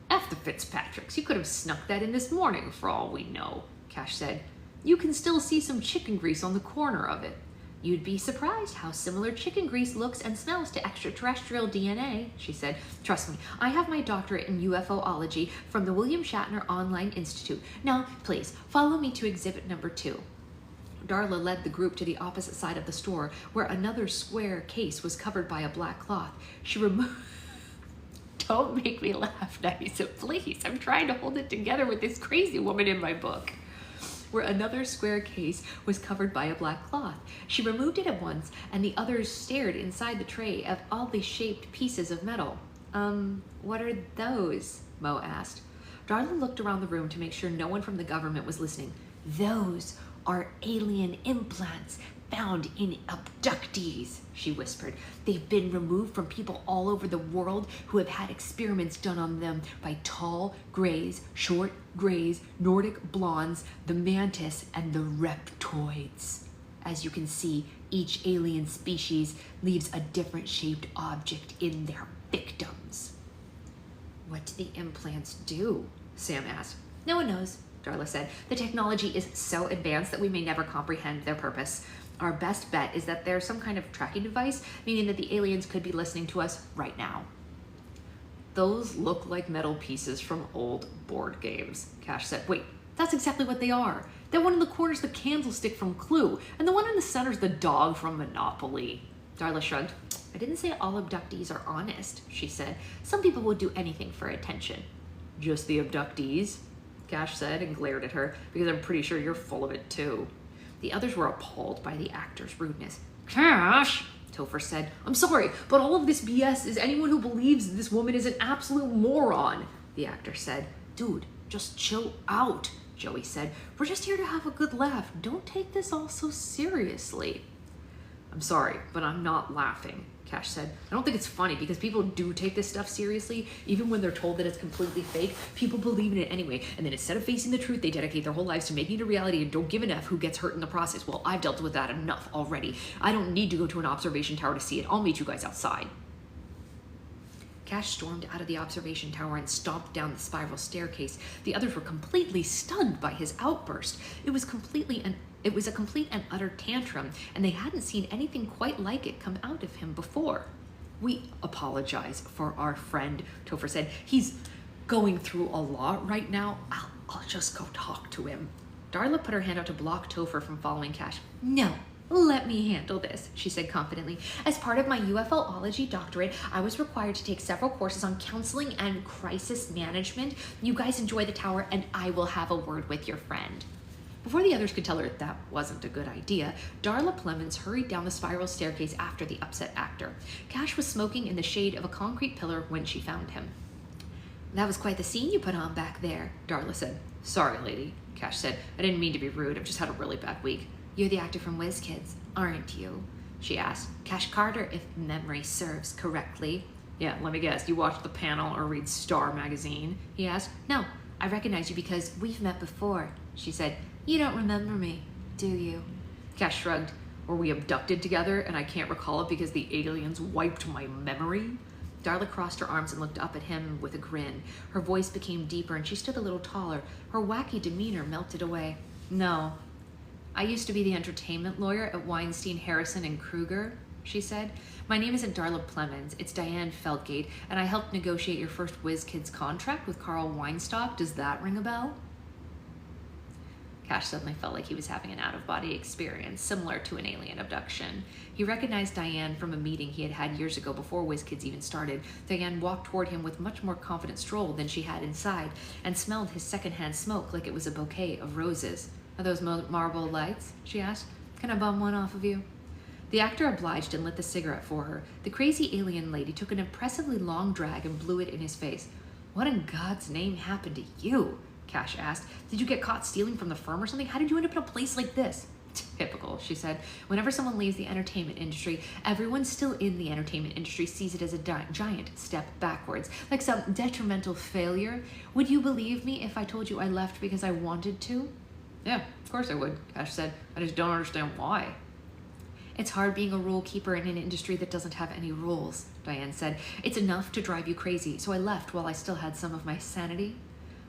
F the Fitzpatricks. You could have snuck that in this morning for all we know, Cash said. You can still see some chicken grease on the corner of it. You'd be surprised how similar chicken grease looks and smells to extraterrestrial DNA, she said. Trust me, I have my doctorate in UFOlogy from the William Shatner Online Institute. Now, please, follow me to exhibit number 2. Darla led the group to the opposite side of the store, where another square case was covered by a black cloth. She removed... Don't make me laugh, Nisa, please. I'm trying to hold it together with this crazy woman in my book. where another square case was covered by a black cloth. She removed it at once, and the others stared inside the tray at oddly shaped pieces of metal. What are those? Mo asked. Darla looked around the room to make sure no one from the government was listening. Those are alien implants found in abductees, she whispered. They've been removed from people all over the world who have had experiments done on them by tall grays, short grays, Nordic blondes, the mantis, and the reptoids. As you can see, each alien species leaves a different shaped object in their victims. What do the implants do? Sam asked. No one knows, Darla said. The technology is so advanced that we may never comprehend their purpose. Our best bet is that they're some kind of tracking device, meaning that the aliens could be listening to us right now. Those look like metal pieces from old board games, Cash said. Wait, that's exactly what they are. That one in the corner's the candlestick from Clue, and the one in the center's the dog from Monopoly. Darla shrugged. I didn't say all abductees are honest, she said. Some people will do anything for attention. Just the abductees? Cash said and glared at her, because I'm pretty sure you're full of it too. The others were appalled by the actor's rudeness. Cash, Topher said, I'm sorry, but all of this BS is anyone who believes this woman is an absolute moron, the actor said. Dude, just chill out, Joey said. We're just here to have a good laugh. Don't take this all so seriously. I'm sorry, but I'm not laughing, Cash said. I don't think it's funny because people do take this stuff seriously, even when they're told that it's completely fake. People believe in it anyway, and then instead of facing the truth, they dedicate their whole lives to making it a reality and don't give an F who gets hurt in the process. Well, I've dealt with that enough already. I don't need to go to an observation tower to see it. I'll meet you guys outside. Cash stormed out of the observation tower and stomped down the spiral staircase. The others were completely stunned by his outburst. It was a complete and utter tantrum, and they hadn't seen anything quite like it come out of him before. We apologize for our friend, Topher said. He's going through a lot right now. I'll just go talk to him. Darla put her hand out to block Topher from following Cash. No. Let me handle this, she said confidently. As part of my UFOlogy doctorate, I was required to take several courses on counseling and crisis management. You guys enjoy the tower, and I will have a word with your friend. Before the others could tell her that wasn't a good idea, Darla Plemons hurried down the spiral staircase after the upset actor. Cash was smoking in the shade of a concrete pillar when she found him. That was quite the scene you put on back there, Darla said. Sorry, lady, Cash said. I didn't mean to be rude. I've just had a really bad week. You're the actor from WizKids, aren't you? She asked. Cash Carter, if memory serves correctly. Yeah, let me guess. You watched The Panel or read Star magazine? He asked. No, I recognize you because we've met before, she said. You don't remember me, do you? Cash shrugged. Were we abducted together and I can't recall it because the aliens wiped my memory? Darla crossed her arms and looked up at him with a grin. Her voice became deeper and she stood a little taller. Her wacky demeanor melted away. No. I used to be the entertainment lawyer at Weinstein, Harrison, and Kruger, she said. My name isn't Darla Plemons, it's Diane Feldgate, and I helped negotiate your first WizKids contract with Carl Weinstock. Does that ring a bell? Cash suddenly felt like he was having an out-of-body experience, similar to an alien abduction. He recognized Diane from a meeting he had had years ago before WizKids even started. Diane walked toward him with much more confident stroll than she had inside, and smelled his secondhand smoke like it was a bouquet of roses. Are those marble lights? She asked. Can I bum one off of you? The actor obliged and lit the cigarette for her. The crazy alien lady took an impressively long drag and blew it in his face. What in God's name happened to you? Cash asked. Did you get caught stealing from the firm or something? How did you end up in a place like this? Typical, she said. Whenever someone leaves the entertainment industry, everyone still in the entertainment industry sees it as a giant step backwards, like some detrimental failure. Would you believe me if I told you I left because I wanted to? Yeah, of course I would, Cash said. I just don't understand why. It's hard being a rule keeper in an industry that doesn't have any rules, Diane said. It's enough to drive you crazy, so I left while I still had some of my sanity.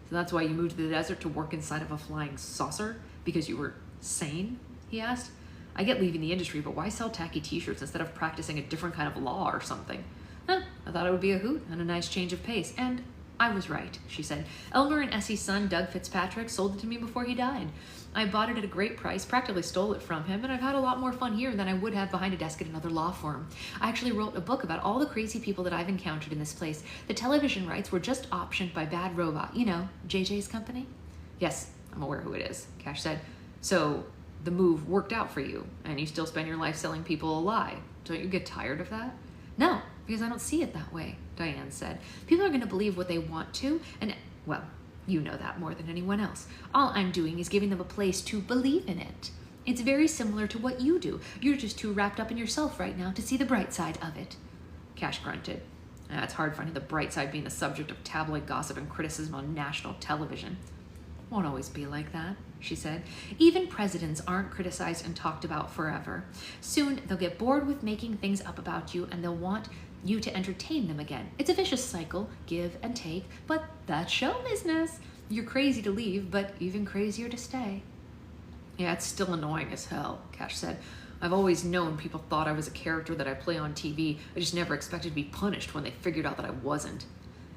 So that's why you moved to the desert to work inside of a flying saucer? Because you were sane? He asked. I get leaving the industry, but why sell tacky t-shirts instead of practicing a different kind of law or something? I thought it would be a hoot and a nice change of pace, and I was right, she said. Elmer and Essie's son, Doug Fitzpatrick, sold it to me before he died. I bought it at a great price, practically stole it from him, and I've had a lot more fun here than I would have behind a desk at another law firm. I actually wrote a book about all the crazy people that I've encountered in this place. The television rights were just optioned by Bad Robot, you know, JJ's company. Yes, I'm aware who it is, Cash said. So the move worked out for you, and you still spend your life selling people a lie. Don't you get tired of that? No, because I don't see it that way, Diane said. People are going to believe what they want to, and, well, you know that more than anyone else. All I'm doing is giving them a place to believe in it. It's very similar to what you do. You're just too wrapped up in yourself right now to see the bright side of it. Cash grunted. It's hard finding the bright side being the subject of tabloid gossip and criticism on national television. Won't always be like that, she said. Even presidents aren't criticized and talked about forever. Soon they'll get bored with making things up about you, and they'll want you to entertain them again. It's a vicious cycle, give and take, but that's show business. You're crazy to leave, but even crazier to stay. Yeah, it's still annoying as hell, Cash said. I've always known people thought I was a character that I play on TV. I just never expected to be punished when they figured out that I wasn't.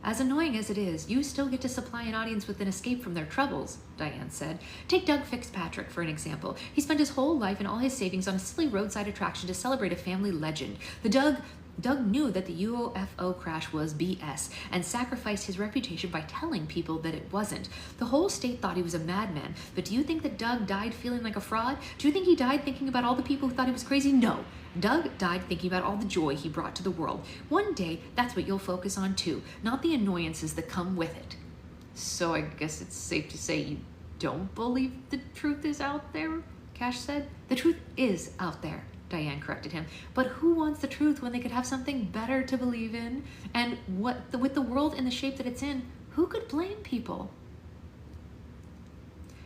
As annoying as it is, you still get to supply an audience with an escape from their troubles, Diane said. Take Doug Fitzpatrick for an example. He spent his whole life and all his savings on a silly roadside attraction to celebrate a family legend. Doug knew that the UFO crash was BS and sacrificed his reputation by telling people that it wasn't. The whole state thought he was a madman, but do you think that Doug died feeling like a fraud? Do you think he died thinking about all the people who thought he was crazy? No. Doug died thinking about all the joy he brought to the world. One day, that's what you'll focus on too, not the annoyances that come with it. So I guess it's safe to say you don't believe the truth is out there, Cash said. The truth is out there, Diane corrected him. But who wants the truth when they could have something better to believe in? And with the world in the shape that it's in, who could blame people?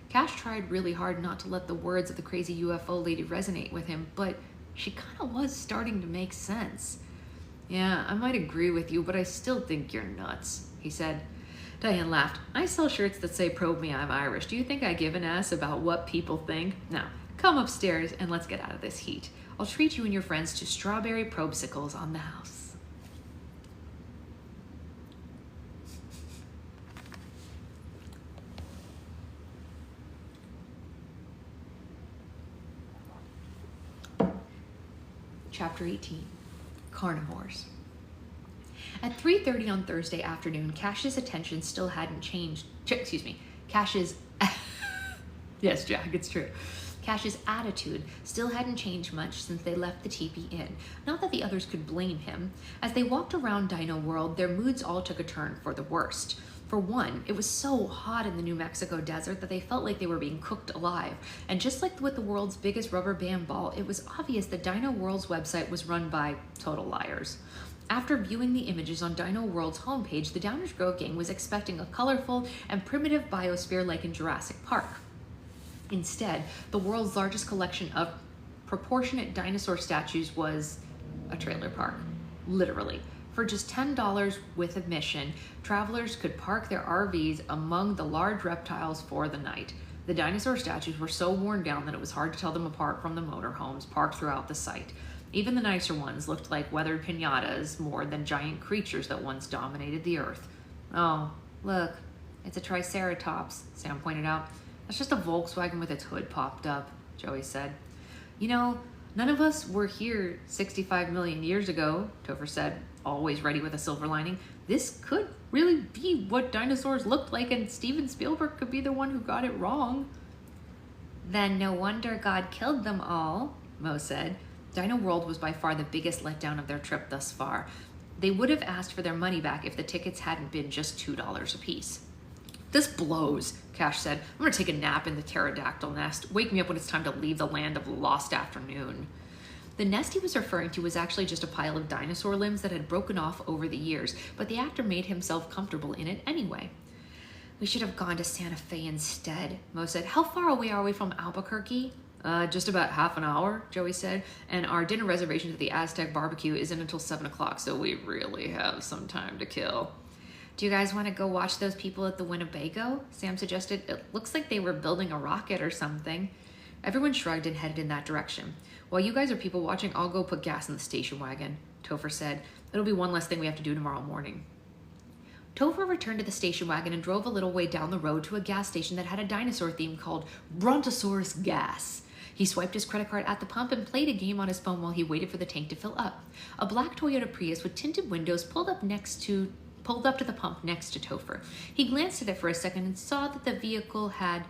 Cash tried really hard not to let the words of the crazy UFO lady resonate with him, but she kind of was starting to make sense. Yeah, I might agree with you, but I still think you're nuts, he said. Diane laughed. I sell shirts that say, "Probe me, I'm Irish. Do you think I give an ass about what people think? Now, come upstairs and let's get out of this heat. I'll treat you and your friends to strawberry probesicles on the house." Chapter 18, Carnivores. At 3:30 on Thursday afternoon, Cash's attention still hadn't changed. Cash's... Yes, Jack, it's true. Cash's attitude still hadn't changed much since they left the teepee inn. Not that the others could blame him. As they walked around Dino World, their moods all took a turn for the worst. For one, it was so hot in the New Mexico desert that they felt like they were being cooked alive. And just like with the world's biggest rubber band ball, it was obvious that Dino World's website was run by total liars. After viewing the images on Dino World's homepage, the Downers Grove gang was expecting a colorful and primitive biosphere like in Jurassic Park. Instead, the world's largest collection of proportionate dinosaur statues was a trailer park, literally. For just $10 with admission, travelers could park their RVs among the large reptiles for the night. The dinosaur statues were so worn down that it was hard to tell them apart from the motorhomes parked throughout the site. Even the nicer ones looked like weathered piñatas more than giant creatures that once dominated the earth. Oh, look, it's a Triceratops, Sam pointed out. That's just a Volkswagen with its hood popped up, Joey said. You know, none of us were here 65 million years ago, Topher said, always ready with a silver lining. This could really be what dinosaurs looked like, and Steven Spielberg could be the one who got it wrong. Then no wonder God killed them all, Mo said. Dino World was by far the biggest letdown of their trip thus far. They would have asked for their money back if the tickets hadn't been just $2 a piece. This blows, Cash said. I'm going to take a nap in the pterodactyl nest. Wake me up when it's time to leave the land of lost afternoon. The nest he was referring to was actually just a pile of dinosaur limbs that had broken off over the years, but the actor made himself comfortable in it anyway. We should have gone to Santa Fe instead, Mo said. How far away are we from Albuquerque? Just about half an hour, Joey said, and our dinner reservation to the Aztec barbecue isn't until 7 o'clock, so we really have some time to kill. Do you guys want to go watch those people at the Winnebago? Sam suggested. It looks like they were building a rocket or something. Everyone shrugged and headed in that direction. While you guys are people watching, I'll go put gas in the station wagon, Topher said. It'll be one less thing we have to do tomorrow morning. Topher returned to the station wagon and drove a little way down the road to a gas station that had a dinosaur theme called Brontosaurus Gas. He swiped his credit card at the pump and played a game on his phone while he waited for the tank to fill up. A black Toyota Prius with tinted windows pulled up to the pump next to Topher. He glanced at it for a second and saw that the vehicle had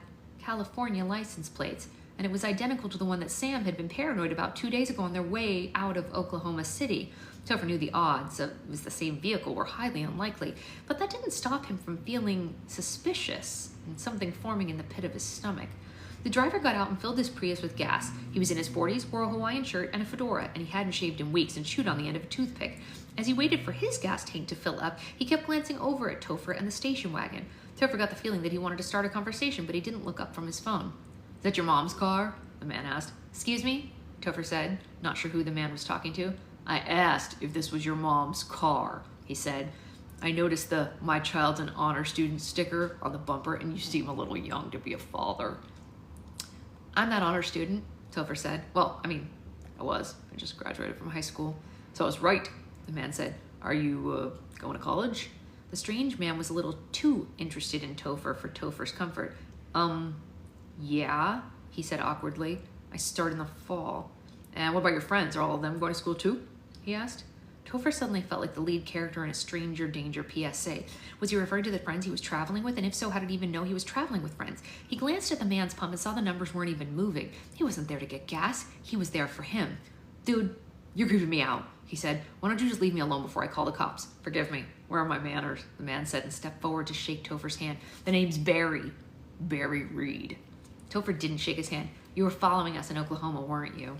California license plates, and it was identical to the one that Sam had been paranoid about 2 days ago on their way out of Oklahoma City. Topher knew the odds of it was the same vehicle were highly unlikely, but that didn't stop him from feeling suspicious and something forming in the pit of his stomach. The driver got out and filled his Prius with gas. He was in his 40s, wore a Hawaiian shirt and a fedora, and he hadn't shaved in weeks and chewed on the end of a toothpick. As he waited for his gas tank to fill up, he kept glancing over at Topher and the station wagon. Topher got the feeling that he wanted to start a conversation, but he didn't look up from his phone. "Is that your mom's car?" the man asked. "Excuse me?" Topher said, not sure who the man was talking to. "I asked if this was your mom's car," he said. "I noticed the 'My child's an honor student' sticker on the bumper, and you seem a little young to be a father." "I'm that honor student," Topher said. "Well, I was. I just graduated from high school." "So I was right," the man said. "Are you going to college?" The strange man was a little too interested in Topher for Topher's comfort. Yeah," he said awkwardly. "I start in the fall." "And what about your friends? Are all of them going to school too?" he asked. Topher suddenly felt like the lead character in a Stranger Danger PSA. Was he referring to the friends he was traveling with? And if so, how did he even know he was traveling with friends? He glanced at the man's pump and saw the numbers weren't even moving. He wasn't there to get gas. He was there for him. "Dude, you're creeping me out," he said. "Why don't you just leave me alone before I call the cops? Forgive me. Where are my manners?" the man said and stepped forward to shake Topher's hand. "The name's Barry. Barry Reed." Topher didn't shake his hand. "You were following us in Oklahoma, weren't you?"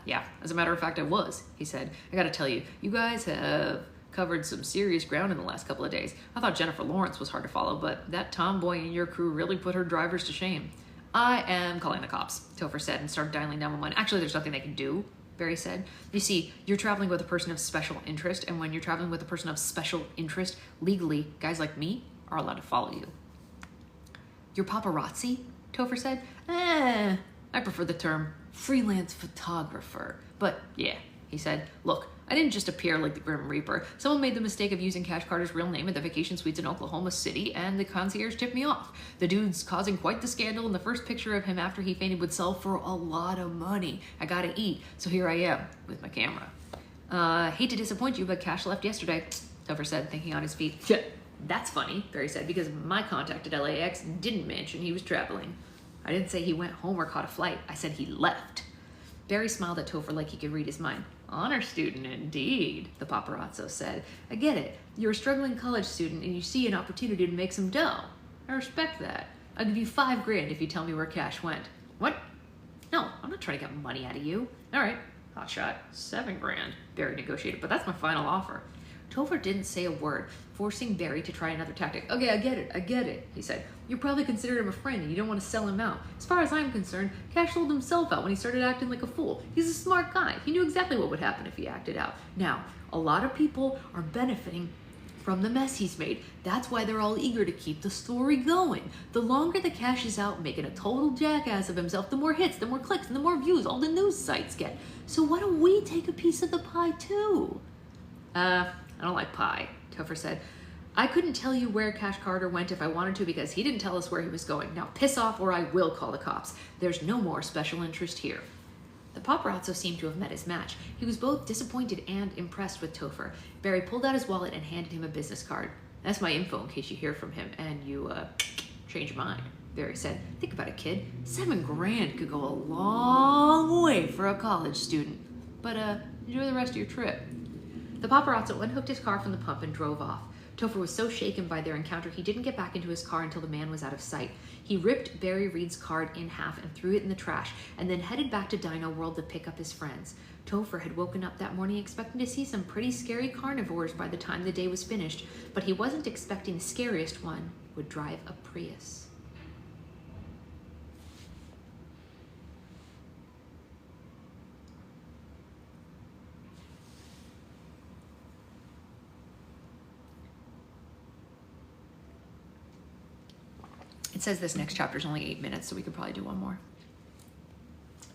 Yeah, as a matter of fact, I was," he said. "I gotta tell you, you guys have covered some serious ground in the last couple of days. I thought Jennifer Lawrence was hard to follow, but that tomboy in your crew really put her drivers to shame." "I am calling the cops," Topher said and started dialing 911. "Actually, there's nothing they can do," Barry said. "You see, you're traveling with a person of special interest, and when you're traveling with a person of special interest, legally, guys like me are allowed to follow you." "You're paparazzi?" Topher said. I prefer the term freelance photographer. But yeah," he said. "Look, I didn't just appear like the Grim Reaper. Someone made the mistake of using Cash Carter's real name at the vacation suites in Oklahoma City, and the concierge tipped me off. The dude's causing quite the scandal, and the first picture of him after he fainted would sell for a lot of money. I gotta eat, so here I am with my camera." Hate to disappoint you, but Cash left yesterday," Topher said, thinking on his feet. "That's funny," Barry said, "because my contact at LAX didn't mention he was traveling." "I didn't say he went home or caught a flight. I said he left." Barry smiled at Topher like he could read his mind. "Honor student indeed," the paparazzo said. "I get it. You're a struggling college student and you see an opportunity to make some dough. I respect that. I'll give you $5,000 if you tell me where Cash went." "What? No, I'm not trying to get money out of you." "All right, hotshot, $7,000, Barry negotiated, "but that's my final offer." Topher didn't say a word, forcing Barry to try another tactic. "Okay, I get it, he said. "You probably considered him a friend and you don't want to sell him out. As far as I'm concerned, Cash sold himself out when he started acting like a fool. He's a smart guy. He knew exactly what would happen if he acted out. Now, a lot of people are benefiting from the mess he's made. That's why they're all eager to keep the story going. The longer the Cash is out making a total jackass of himself, the more hits, the more clicks, and the more views all the news sites get. So why don't we take a piece of the pie too?" I don't like pie," Topher said. "I couldn't tell you where Cash Carter went if I wanted to because he didn't tell us where he was going. Now piss off or I will call the cops. There's no more special interest here." The paparazzo seemed to have met his match. He was both disappointed and impressed with Topher. Barry pulled out his wallet and handed him a business card. "That's my info in case you hear from him and you change your mind," Barry said. "Think about it, kid. $7,000 could go a long way for a college student. But enjoy the rest of your trip." The paparazzo unhooked his car from the pump and drove off. Topher was so shaken by their encounter, he didn't get back into his car until the man was out of sight. He ripped Barry Reed's card in half and threw it in the trash, and then headed back to Dino World to pick up his friends. Topher had woken up that morning expecting to see some pretty scary carnivores by the time the day was finished, but he wasn't expecting the scariest one would drive a Prius. It says this next chapter is only 8 minutes, so we could probably do one more.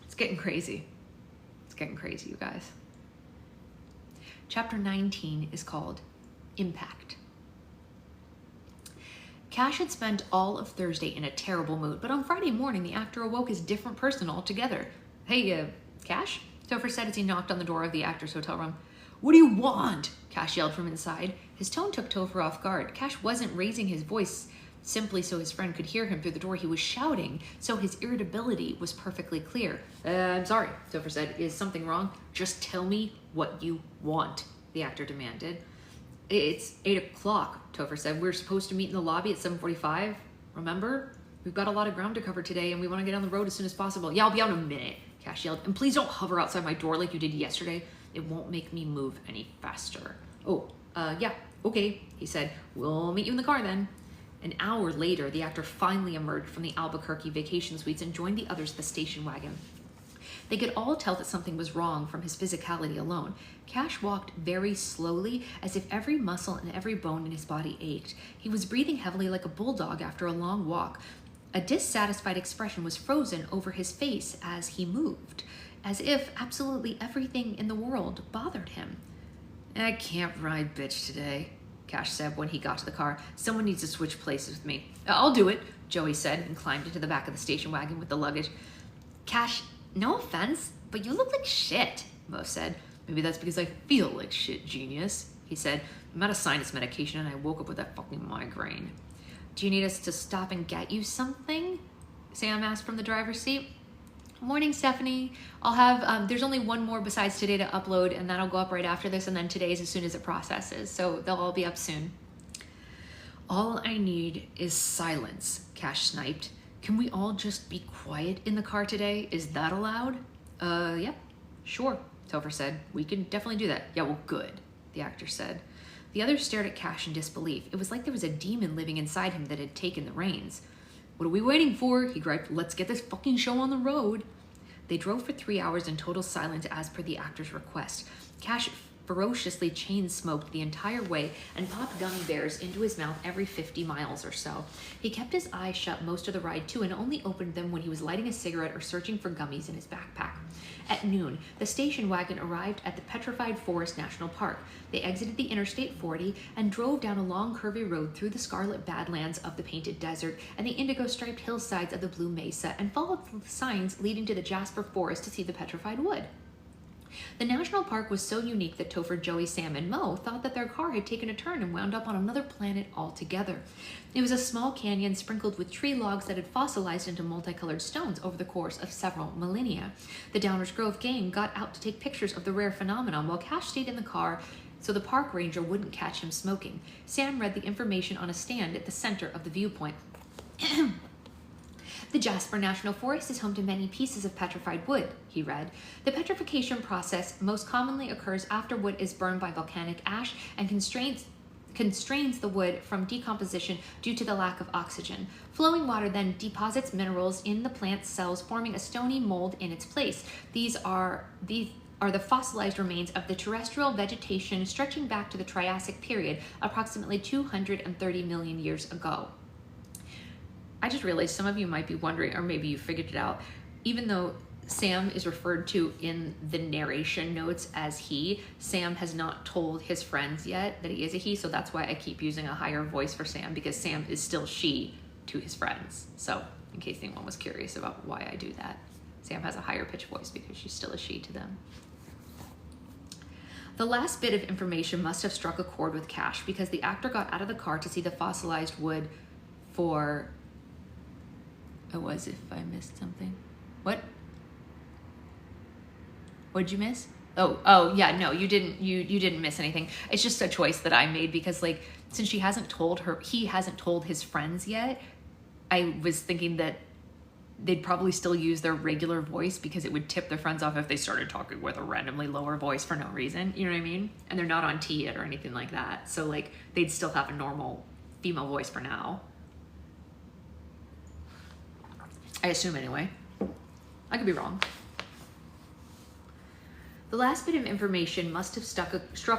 It's getting crazy. It's getting crazy, you guys. Chapter 19 is called Impact. Cash had spent all of Thursday in a terrible mood, but on Friday morning, the actor awoke as a different person altogether. "Hey, Cash?" Topher said as he knocked on the door of the actor's hotel room. "What do you want?" Cash yelled from inside. His tone took Topher off guard. Cash wasn't raising his voice Simply so his friend could hear him through the door, he was shouting, so his irritability was perfectly clear. I'm sorry, Topher said. Is something wrong? Just tell me what you want, the actor demanded. It's 8 o'clock, Topher said. We're supposed to meet in the lobby at 7:45. Remember? We've got a lot of ground to cover today, and we want to get on the road as soon as possible. Yeah, I'll be out in a minute, Cash yelled. And please don't hover outside my door like you did yesterday. It won't make me move any faster. Yeah, okay, he said. We'll meet you in the car then. An hour later, the actor finally emerged from the Albuquerque vacation suites and joined the others at the station wagon. They could all tell that something was wrong from his physicality alone. Cash walked very slowly, as if every muscle and every bone in his body ached. He was breathing heavily like a bulldog after a long walk. A dissatisfied expression was frozen over his face as he moved, as if absolutely everything in the world bothered him. I can't ride bitch today, Cash said when he got to the car. Someone needs to switch places with me. I'll do it, Joey said, and climbed into the back of the station wagon with the luggage. Cash, no offense, but you look like shit, Mo said. Maybe that's because I feel like shit, genius, he said. I'm out of sinus medication and I woke up with that fucking migraine. Do you need us to stop and get you something? Sam asked from the driver's seat. Morning, Stephanie. I'll have, there's only one more besides today to upload, and that'll go up right after this, and then today's as soon as it processes, so they'll all be up soon. All I need is silence, Cash sniped. Can we all just be quiet in the car today? Is that allowed? Yep, sure, Topher said. We can definitely do that. Yeah, well, good, the actor said. The others stared at Cash in disbelief. It was like there was a demon living inside him that had taken the reins. What are we waiting for? He griped. Let's get this fucking show on the road. They drove for 3 hours in total silence as per the actor's request. Cash ferociously chain-smoked the entire way and popped gummy bears into his mouth every 50 miles or so. He kept his eyes shut most of the ride too and only opened them when he was lighting a cigarette or searching for gummies in his backpack. At noon, the station wagon arrived at the Petrified Forest National Park. They exited the Interstate 40 and drove down a long curvy road through the scarlet badlands of the Painted Desert and the indigo-striped hillsides of the Blue Mesa and followed the signs leading to the Jasper Forest to see the petrified wood. The national park was so unique that Topher, Joey, Sam, and Mo thought that their car had taken a turn and wound up on another planet altogether. It was a small canyon sprinkled with tree logs that had fossilized into multicolored stones over the course of several millennia. The Downers Grove gang got out to take pictures of the rare phenomenon while Cash stayed in the car so the park ranger wouldn't catch him smoking. Sam read the information on a stand at the center of the viewpoint. The Jasper National Forest is home to many pieces of petrified wood, he read. The petrification process most commonly occurs after wood is burned by volcanic ash and constrains the wood from decomposition due to the lack of oxygen. Flowing water then deposits minerals in the plant's cells, forming a stony mold in its place. These are the fossilized remains of the terrestrial vegetation stretching back to the Triassic period, approximately 230 million years ago. I just realized some of you might be wondering, or maybe you figured it out, even though Sam is referred to in the narration notes as he, Sam has not told his friends yet that he is a he, so that's why I keep using a higher voice for Sam, because Sam is still she to his friends. So in case anyone was curious about why I do that, Sam has a higher pitch voice because she's still a she to them. The last bit of information must have struck a chord with Cash because the actor got out of the car to see the fossilized wood for... It was if I missed something. What? What'd you miss? Oh yeah, no, you didn't miss anything. It's just a choice that I made because like since he hasn't told his friends yet, I was thinking that they'd probably still use their regular voice because it would tip their friends off if they started talking with a randomly lower voice for no reason, you know what I mean? And they're not on T yet or anything like that. So like they'd still have a normal female voice for now. I assume anyway. I could be wrong. The last bit of information must have struck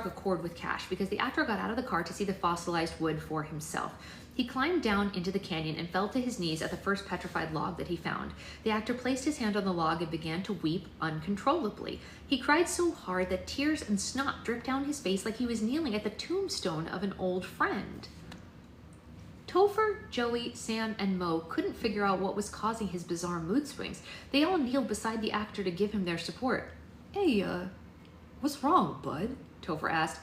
a chord with Cash because the actor got out of the car to see the fossilized wood for himself. He climbed down into the canyon and fell to his knees at the first petrified log that he found. The actor placed his hand on the log and began to weep uncontrollably. He cried so hard that tears and snot dripped down his face like he was kneeling at the tombstone of an old friend. Topher, Joey, Sam, and Mo couldn't figure out what was causing his bizarre mood swings. They all kneeled beside the actor to give him their support. Hey, what's wrong, bud? Topher asked.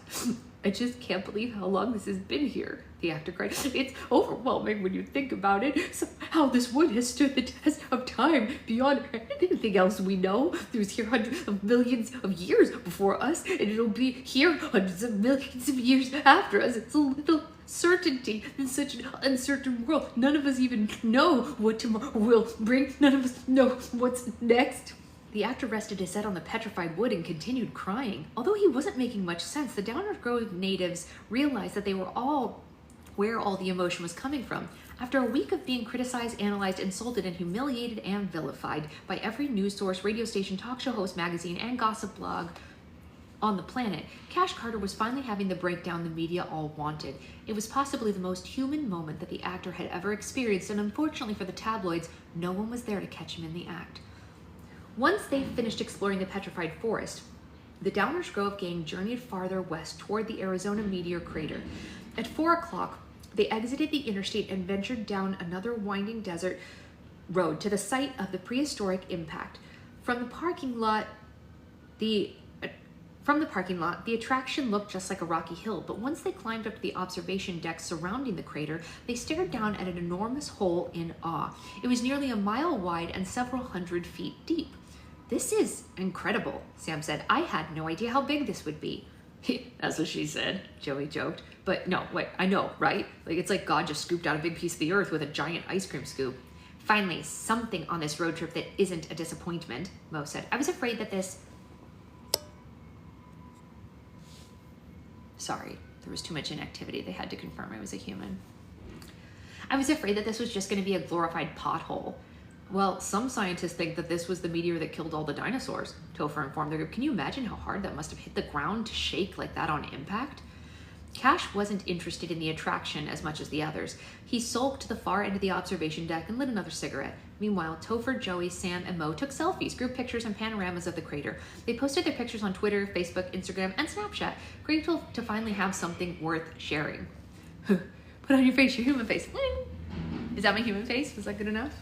I just can't believe how long this has been here, the actor cried. It's overwhelming when you think about it. Somehow this wood has stood the test of time beyond anything else we know. It was here hundreds of millions of years before us, and it'll be here hundreds of millions of years after us. It's a little certainty in such an uncertain world. None of us even know what tomorrow will bring. None of us know what's next. The actor rested his head on the petrified wood and continued crying. Although he wasn't making much sense, the Downers Grove natives realized that they were all where all the emotion was coming from. After a week of being criticized, analyzed, insulted, and humiliated and vilified by every news source, radio station, talk show host, magazine, and gossip blog on the planet, Cash Carter was finally having the breakdown the media all wanted. It was possibly the most human moment that the actor had ever experienced, and unfortunately for the tabloids, no one was there to catch him in the act. Once they finished exploring the petrified forest, the Downers Grove gang journeyed farther west toward the Arizona meteor crater. At 4 o'clock, they exited the interstate and ventured down another winding desert road to the site of the prehistoric impact. From the parking lot, the attraction looked just like a rocky hill, but once they climbed up to the observation deck surrounding the crater, they stared down at an enormous hole in awe. It was nearly a mile wide and several hundred feet deep. This is incredible, Sam said. I had no idea how big this would be. That's what she said, Joey joked. But no, wait, I know, right? Like, it's like God just scooped out a big piece of the earth with a giant ice cream scoop. Finally, something on this road trip that isn't a disappointment, Mo said. I was afraid that this... Sorry, there was too much inactivity. They had to confirm I was a human. I was afraid that this was just going to be a glorified pothole. Well, some scientists think that this was the meteor that killed all the dinosaurs, Topher informed the group. Can you imagine how hard that must have hit the ground to shake like that on impact? Cash wasn't interested in the attraction as much as the others. He sulked to the far end of the observation deck and lit another cigarette. Meanwhile, Topher, Joey, Sam, and Mo took selfies, group pictures, and panoramas of the crater. They posted their pictures on Twitter, Facebook, Instagram, and Snapchat, grateful to finally have something worth sharing. Put on your face, your human face. Is that my human face? Was that good enough?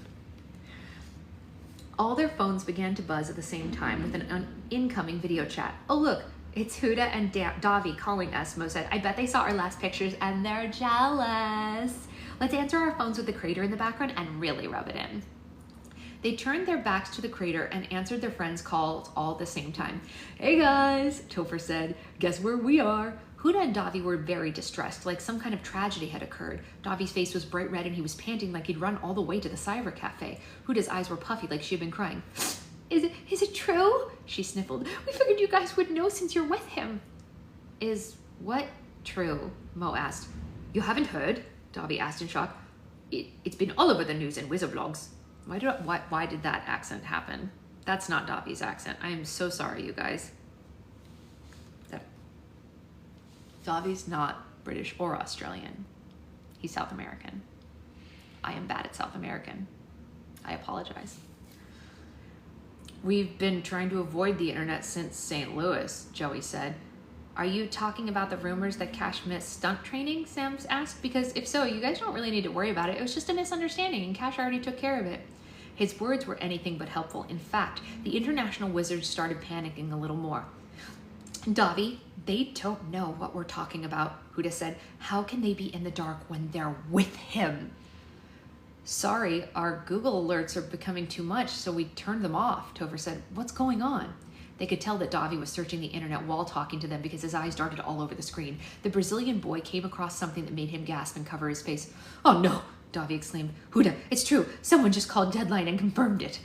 All their phones began to buzz at the same time with an incoming video chat. Oh look, it's Huda and Davi calling us, Mo said. I bet they saw our last pictures and they're jealous. Let's answer our phones with the crater in the background and really rub it in. They turned their backs to the crater and answered their friends' calls all at the same time. Hey guys, Topher said. Guess where we are? Huda and Davi were very distressed, like some kind of tragedy had occurred. Davi's face was bright red and he was panting like he'd run all the way to the cyber cafe. Huda's eyes were puffy like she had been crying. Is it true? She sniffled. We figured you guys would know since you're with him. Is what true? Mo asked. You haven't heard? Davi asked in shock. It's been all over the news and Wizardblogs. Why did that accent happen? That's not Davi's accent. I am so sorry, you guys. Davi's not British or Australian. He's South American. I am bad at South American. I apologize. We've been trying to avoid the internet since St. Louis, Joey said. Are you talking about the rumors that Cash missed stunt training? Sam asked. Because if so, you guys don't really need to worry about it. It was just a misunderstanding and Cash already took care of it. His words were anything but helpful. In fact, the international wizards started panicking a little more. Davi, they don't know what we're talking about, Huda said. How can they be in the dark when they're with him? Sorry, our Google alerts are becoming too much, so we turned them off, Topher said. What's going on? They could tell that Davi was searching the internet while talking to them because his eyes darted all over the screen. The Brazilian boy came across something that made him gasp and cover his face. Oh no, Davi exclaimed. Huda, it's true. Someone just called Deadline and confirmed it.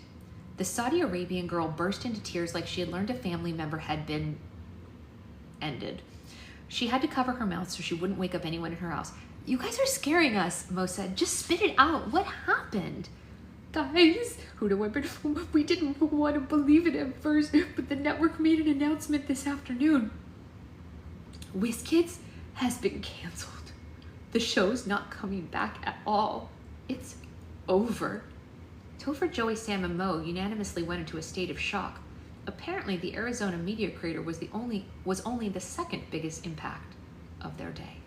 The Saudi Arabian girl burst into tears like she had learned a family member had been ended. She had to cover her mouth so she wouldn't wake up anyone in her house. You guys are scaring us, Mo said. Just spit it out. What happened? Guys, Huda whimpered, we didn't want to believe it at first, but the network made an announcement this afternoon. WizKids has been canceled. The show's not coming back at all. It's over. Topher, Joey, Sam, and Mo unanimously went into a state of shock. Apparently, the Arizona meteor crater was only the second biggest impact of their day.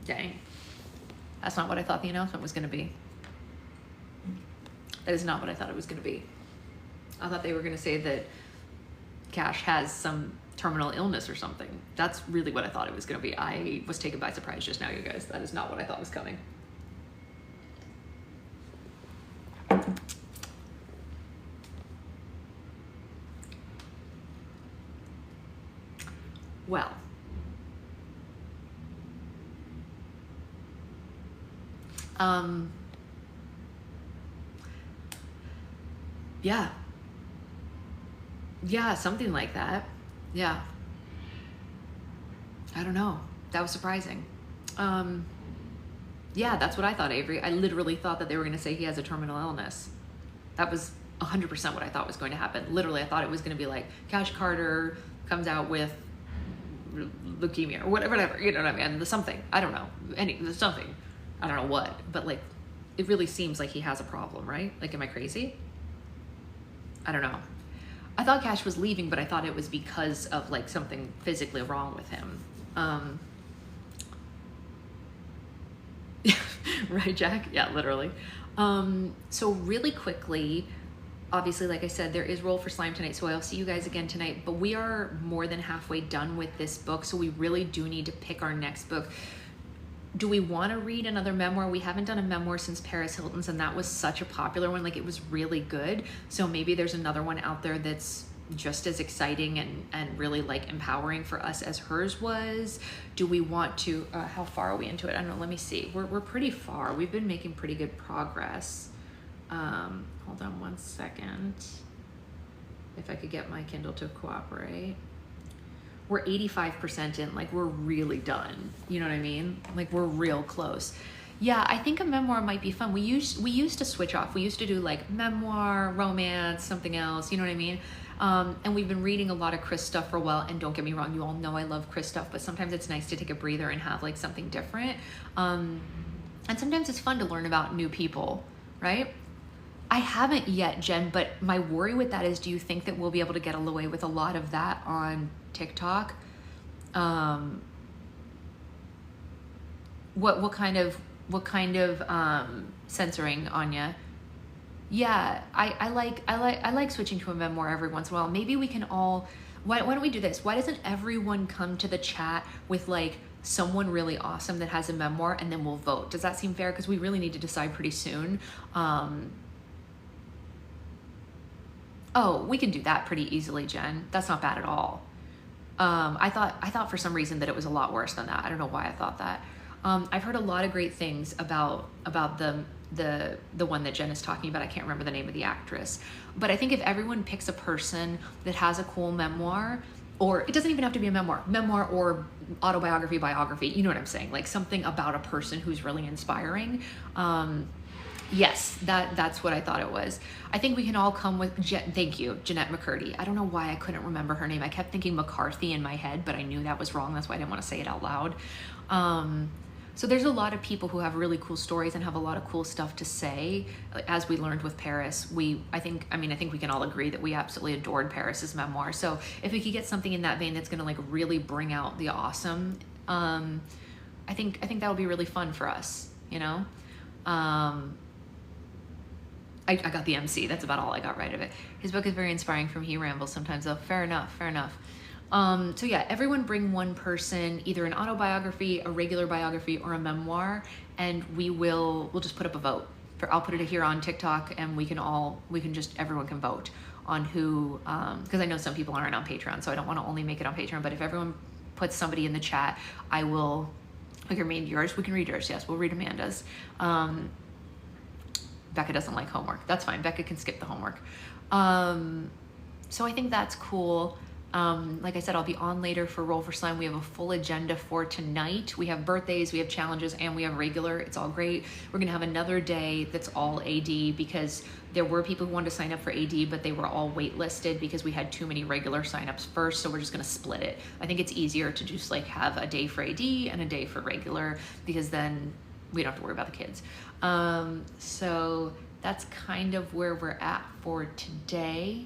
Dang. That's not what I thought the announcement was going to be. That is not what I thought it was going to be. I thought they were going to say that Cash has some terminal illness or something. That's really what I thought it was going to be. I was taken by surprise just now, you guys. That is not what I thought was coming. Well, yeah, something like that. Yeah, I don't know. That was surprising. Yeah, that's what I thought, Avery. I literally thought that they were going to say he has a terminal illness. That was 100% what I thought was going to happen. Literally, I thought it was going to be like Cash Carter comes out with leukemia or whatever, you know what I mean? Something, I don't know, something, I don't know what, but like, it really seems like he has a problem, right? Like, am I crazy? I don't know. I thought Cash was leaving, but I thought it was because of like something physically wrong with him. Right, Jack? Yeah, literally. So really quickly, obviously, like I said, there is Roll for Slime tonight, so I'll see you guys again tonight, but we are more than halfway done with this book, so we really do need to pick our next book. Do we want to read another memoir? We haven't done a memoir since Paris Hilton's, and that was such a popular one. Like, it was really good. So maybe there's another one out there that's just as exciting and really like empowering for us as hers was. Do we want to, how far are we into it? I don't know, let me see. We're pretty far. We've been making pretty good progress. Hold on one second. If I could get my Kindle to cooperate. We're 85% in, like we're really done. You know what I mean? Like we're real close. Yeah, I think a memoir might be fun. We used to switch off. We used to do like memoir, romance, something else, you know what I mean? And we've been reading a lot of Chris stuff for a while, and don't get me wrong, you all know I love Chris stuff, but sometimes it's nice to take a breather and have like something different. And sometimes it's fun to learn about new people, right? I haven't yet, Jen, but my worry with that is, do you think that we'll be able to get away with a lot of that on TikTok? What kind of censoring, Anya? Yeah, I like switching to a memoir every once in a while. Maybe we can all, why don't we do this? Why doesn't everyone come to the chat with like someone really awesome that has a memoir, and then we'll vote? Does that seem fair? Because we really need to decide pretty soon. Oh, we can do that pretty easily, Jen. That's not bad at all. I thought for some reason that it was a lot worse than that. I don't know why I thought that. I've heard a lot of great things about the one that Jen is talking about. I can't remember the name of the actress, but I think if everyone picks a person that has a cool memoir, or it doesn't even have to be a memoir or autobiography, biography, you know what I'm saying? Like something about a person who's really inspiring. Yes, that's what I thought it was. I think we can all come with, thank you, Jeanette McCurdy. I don't know why I couldn't remember her name. I kept thinking McCarthy in my head, but I knew that was wrong. That's why I didn't want to say it out loud. So there's a lot of people who have really cool stories and have a lot of cool stuff to say. As we learned with Paris, I think we can all agree that we absolutely adored Paris's memoir. So if we could get something in that vein that's going to like really bring out the awesome, I think that would be really fun for us, you know? I got the MC. That's about all I got right of it. His book is very inspiring from He Rambles sometimes, though. Fair enough. So yeah, everyone bring one person, either an autobiography, a regular biography, or a memoir, and we'll just put up a vote. I'll put it here on TikTok, and everyone can vote on who, because I know some people aren't on Patreon, so I don't want to only make it on Patreon, but if everyone puts somebody in the chat, we can read yours. We can read yours, yes, we'll read Amanda's. Becca doesn't like homework. That's fine. Becca can skip the homework. So I think that's cool. Like I said, I'll be on later for Roll for Slime. We have a full agenda for tonight. We have birthdays, we have challenges, and we have regular. It's all great. We're going to have another day that's all AD, because there were people who wanted to sign up for AD, but they were all waitlisted because we had too many regular signups first. So we're just going to split it. I think it's easier to just like have a day for AD and a day for regular, because then we don't have to worry about the kids. So that's kind of where we're at for today.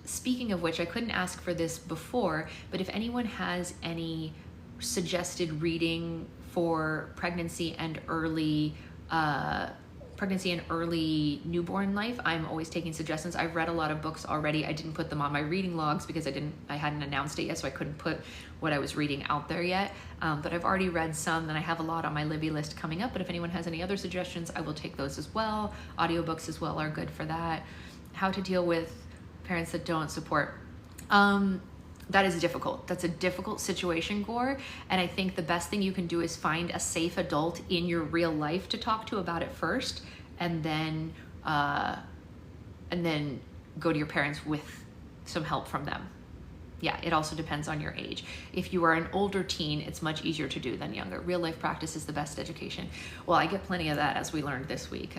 Speaking of which, I couldn't ask for this before, but if anyone has any suggested reading for pregnancy and early pregnancy and early newborn life, I'm always taking suggestions. I've read a lot of books already. I didn't put them on my reading logs because I hadn't announced it yet, so I couldn't put what I was reading out there yet. But I've already read some, and I have a lot on my Libby list coming up. But if anyone has any other suggestions, I will take those as well. Audiobooks as well are good for that. How to deal with parents that don't support. That is difficult. That's a difficult situation, Gore. And I think the best thing you can do is find a safe adult in your real life to talk to about it first, and then go to your parents with some help from them. Yeah, it also depends on your age. If you are an older teen, it's much easier to do than younger. Real life practice is the best education. Well, I get plenty of that, as we learned this week.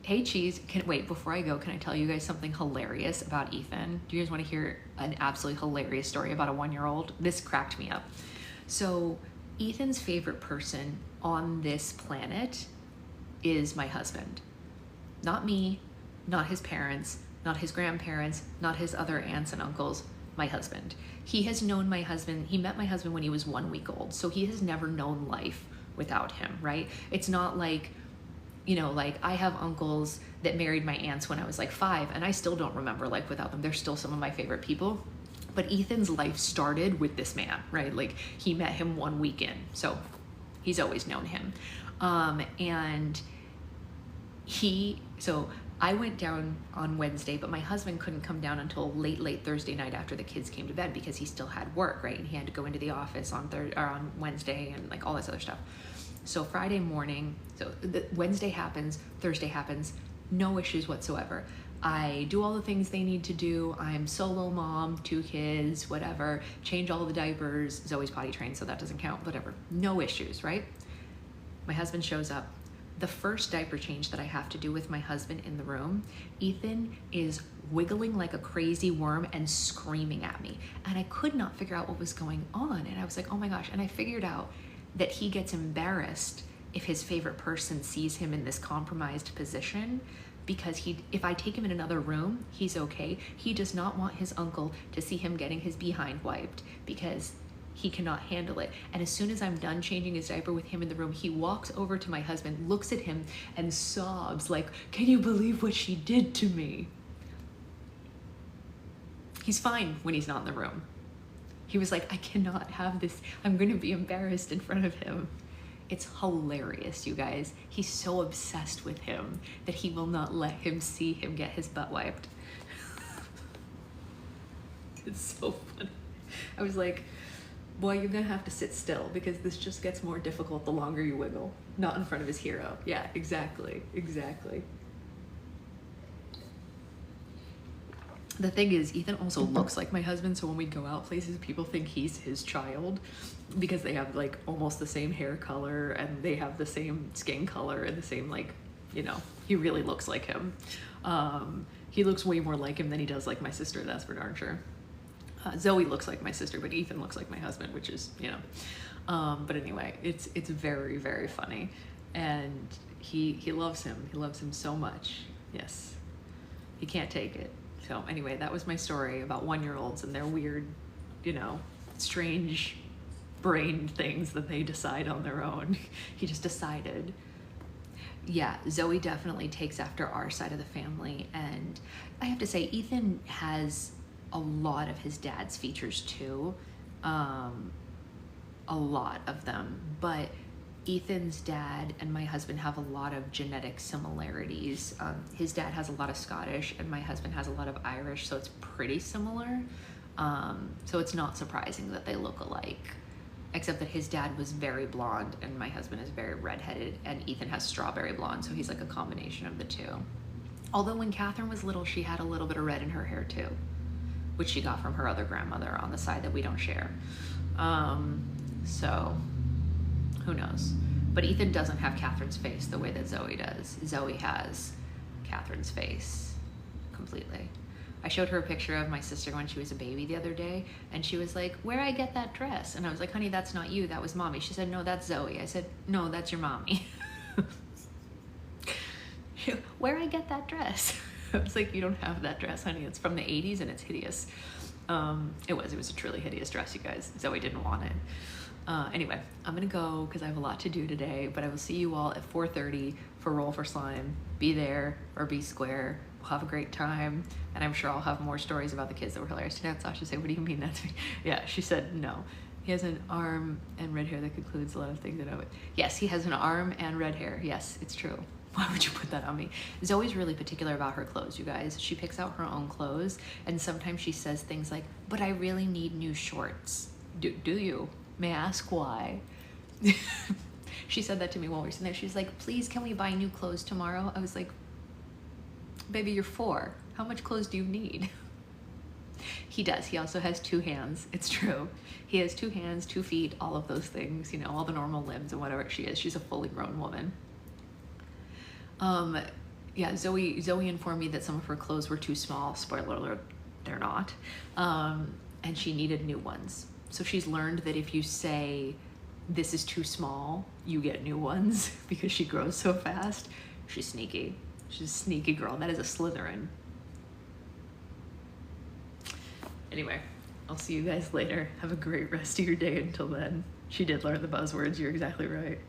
Hey Cheese, wait, before I go, can I tell you guys something hilarious about Ethan? Do you guys want to hear an absolutely hilarious story about a 1-year-old? This cracked me up. So Ethan's favorite person on this planet is my husband. Not me, not his parents, not his grandparents, not his other aunts and uncles, my husband. He has known my husband, he met my husband when he was 1 week old, so he has never known life without him, right? It's not like, like I have uncles that married my aunts when I was like 5, and I still don't remember life without them. They're still some of my favorite people. But Ethan's life started with this man, right? Like he met him 1 week in, so he's always known him. So I went down on Wednesday, but my husband couldn't come down until late Thursday night after the kids came to bed because he still had work, right? And he had to go into the office on Wednesday and like all this other stuff. So Friday morning, Wednesday happens, Thursday happens, no issues whatsoever. I do all the things they need to do. I'm solo mom, 2 kids, whatever, change all the diapers. Zoe's potty trained, so that doesn't count, whatever. No issues, right? My husband shows up. The first diaper change that I have to do with my husband in the room, Ethan is wiggling like a crazy worm and screaming at me. And I could not figure out what was going on. And I was like, oh my gosh. And I figured out that he gets embarrassed if his favorite person sees him in this compromised position, because if I take him in another room, he's okay. He does not want his uncle to see him getting his behind wiped because he cannot handle it. And as soon as I'm done changing his diaper with him in the room, he walks over to my husband, looks at him, and sobs like, can you believe what she did to me? He's fine when he's not in the room. He was like, I cannot have this. I'm going to be embarrassed in front of him. It's hilarious, you guys. He's so obsessed with him that he will not let him see him get his butt wiped. It's so funny. I was like, boy, you're going to have to sit still because this just gets more difficult the longer you wiggle. Not in front of his hero. Yeah, exactly. The thing is, Ethan also looks like my husband, so when we go out places, people think he's his child because they have like almost the same hair color and they have the same skin color and the same he really looks like him. He looks way more like him than he does like my sister, that's for darn sure. Zoe looks like my sister, but Ethan looks like my husband, which is, but anyway, it's very, very funny. And he loves him. He loves him so much. Yes. He can't take it. So anyway, that was my story about 1-year-olds and their weird, strange brain things that they decide on their own. He just decided. Yeah, Zoe definitely takes after our side of the family. And I have to say, Ethan has a lot of his dad's features too. A lot of them. But Ethan's dad and my husband have a lot of genetic similarities. His dad has a lot of Scottish and my husband has a lot of Irish, so it's pretty similar. So it's not surprising that they look alike, except that his dad was very blonde and my husband is very redheaded, and Ethan has strawberry blonde, so he's like a combination of the two. Although when Catherine was little, she had a little bit of red in her hair too, which she got from her other grandmother on the side that we don't share. So who knows? But Ethan doesn't have Catherine's face the way that Zoe does. Zoe has Catherine's face completely. I showed her a picture of my sister when she was a baby the other day, and she was like, where'd I get that dress? And I was like, honey, that's not you, that was mommy. She said, no, that's Zoe. I said, no, that's your mommy. Where'd I get that dress? I was like, you don't have that dress, honey. It's from the 80s and it's hideous. It was a truly hideous dress, you guys. Zoe didn't want it. Anyway, I'm gonna go because I have a lot to do today, but I will see you all at 4:30 for Roll for Slime. Be there or be square. We'll have a great time, and I'm sure I'll have more stories about the kids that were hilarious. Did Sasha say, what do you mean that's me? Yeah, she said no. He has an arm and red hair that concludes a lot of things that I would. Yes, he has an arm and red hair. Yes, it's true. Why would you put that on me? Zoe's really particular about her clothes, you guys. She picks out her own clothes, and sometimes she says things like, but I really need new shorts. Do you? May I ask why? She said that to me while we were sitting there. She's like, please, can we buy new clothes tomorrow? I was like, baby, you're 4. How much clothes do you need? He does. He also has 2 hands. It's true. He has 2 hands, 2 feet, all of those things, you know, all the normal limbs and whatever she is. She's a fully grown woman. Yeah, Zoe informed me that some of her clothes were too small. Spoiler alert, they're not. And she needed new ones. So she's learned that if you say, this is too small, you get new ones because she grows so fast. She's sneaky. She's a sneaky girl. That is a Slytherin. Anyway, I'll see you guys later. Have a great rest of your day until then. She did learn the buzzwords. You're exactly right.